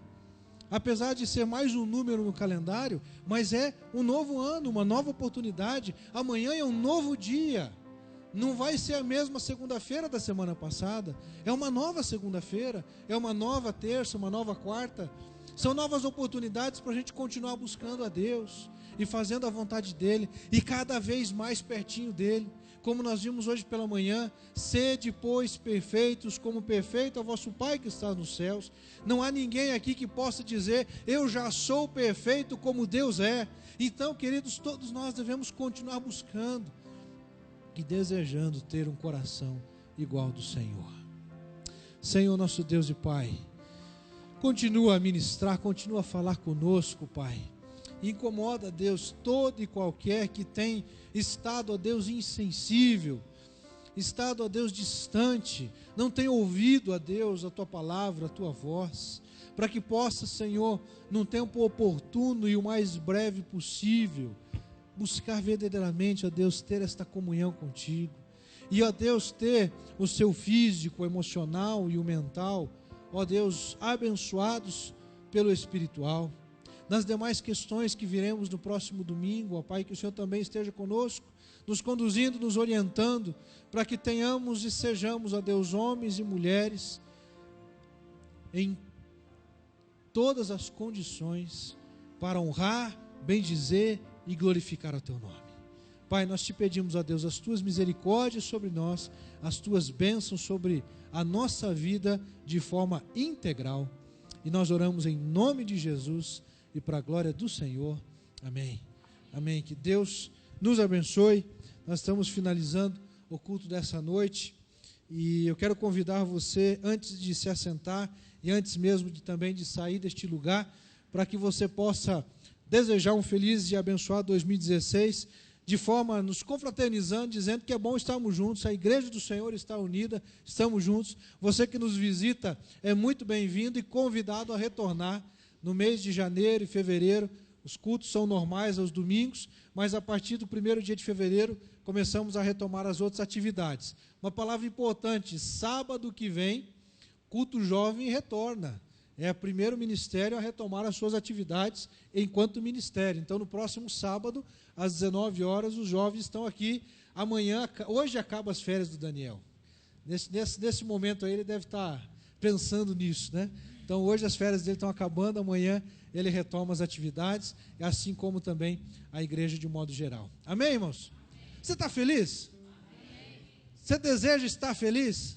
apesar de ser mais um número no calendário, mas é um novo ano, uma nova oportunidade. Amanhã é um novo dia. Não vai ser a mesma segunda-feira da semana passada. É uma nova segunda-feira, é uma nova terça, uma nova quarta. São novas oportunidades para a gente continuar buscando a Deus e fazendo a vontade dEle, e cada vez mais pertinho dEle. Como nós vimos hoje pela manhã: sede, pois, perfeitos, como perfeito é o vosso Pai que está nos céus. Não há ninguém aqui que possa dizer: eu já sou perfeito como Deus é. Então, queridos, todos nós devemos continuar buscando e desejando ter um coração igual ao do Senhor. Senhor, nosso Deus e Pai, continua a ministrar, continua a falar conosco, Pai. Incomoda, Deus, todo e qualquer que tem estado, ó Deus, insensível, estado, ó Deus, distante, não tem ouvido, ó Deus, a Tua palavra, a Tua voz, para que possa, Senhor, num tempo oportuno e o mais breve possível, buscar verdadeiramente, ó Deus, ter esta comunhão contigo, e, ó Deus, ter o seu físico, o emocional e o mental, ó Deus, abençoados pelo espiritual. Nas demais questões que viremos no próximo domingo, ó Pai, que o Senhor também esteja conosco, nos conduzindo, nos orientando, para que tenhamos e sejamos, ó Deus, homens e mulheres em todas as condições para honrar, bendizer e glorificar o Teu nome. Pai, nós te pedimos, ó Deus, as Tuas misericórdias sobre nós, as Tuas bênçãos sobre a nossa vida de forma integral, e nós oramos em nome de Jesus e para a glória do Senhor. Amém. Amém. Que Deus nos abençoe. Nós estamos finalizando o culto dessa noite, e eu quero convidar você, antes de se assentar e antes mesmo também de sair deste lugar, para que você possa desejar um feliz e abençoado 2016, de forma nos confraternizando, dizendo que é bom estarmos juntos. A igreja do Senhor está unida, estamos juntos. Você que nos visita é muito bem-vindo e convidado a retornar no mês de janeiro e fevereiro Os cultos são normais aos domingos, mas a partir do 1º dia de fevereiro começamos a retomar as outras atividades. Uma palavra importante: sábado que vem, culto jovem retorna. É o primeiro ministério a retomar as suas atividades enquanto ministério. Então, no próximo sábado, às 19 horas, os jovens estão aqui. Amanhã, hoje acaba as férias do Daniel. Nesse momento aí, ele deve estar pensando nisso, né? Então, hoje as férias dele estão acabando, amanhã ele retoma as atividades, assim como também a igreja de um modo geral. Amém, irmãos? Você está feliz? Você deseja estar feliz?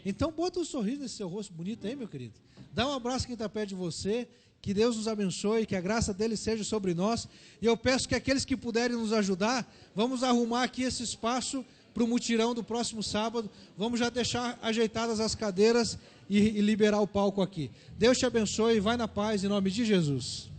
Então, bota um sorriso nesse seu rosto bonito aí, meu querido. Dá um abraço a quem está perto de você. Que Deus nos abençoe, que a graça dele seja sobre nós. E eu peço que aqueles que puderem nos ajudar, vamos arrumar aqui esse espaço para o mutirão do próximo sábado. Vamos já deixar ajeitadas as cadeiras e liberar o palco aqui. Deus te abençoe, vai na paz, em nome de Jesus.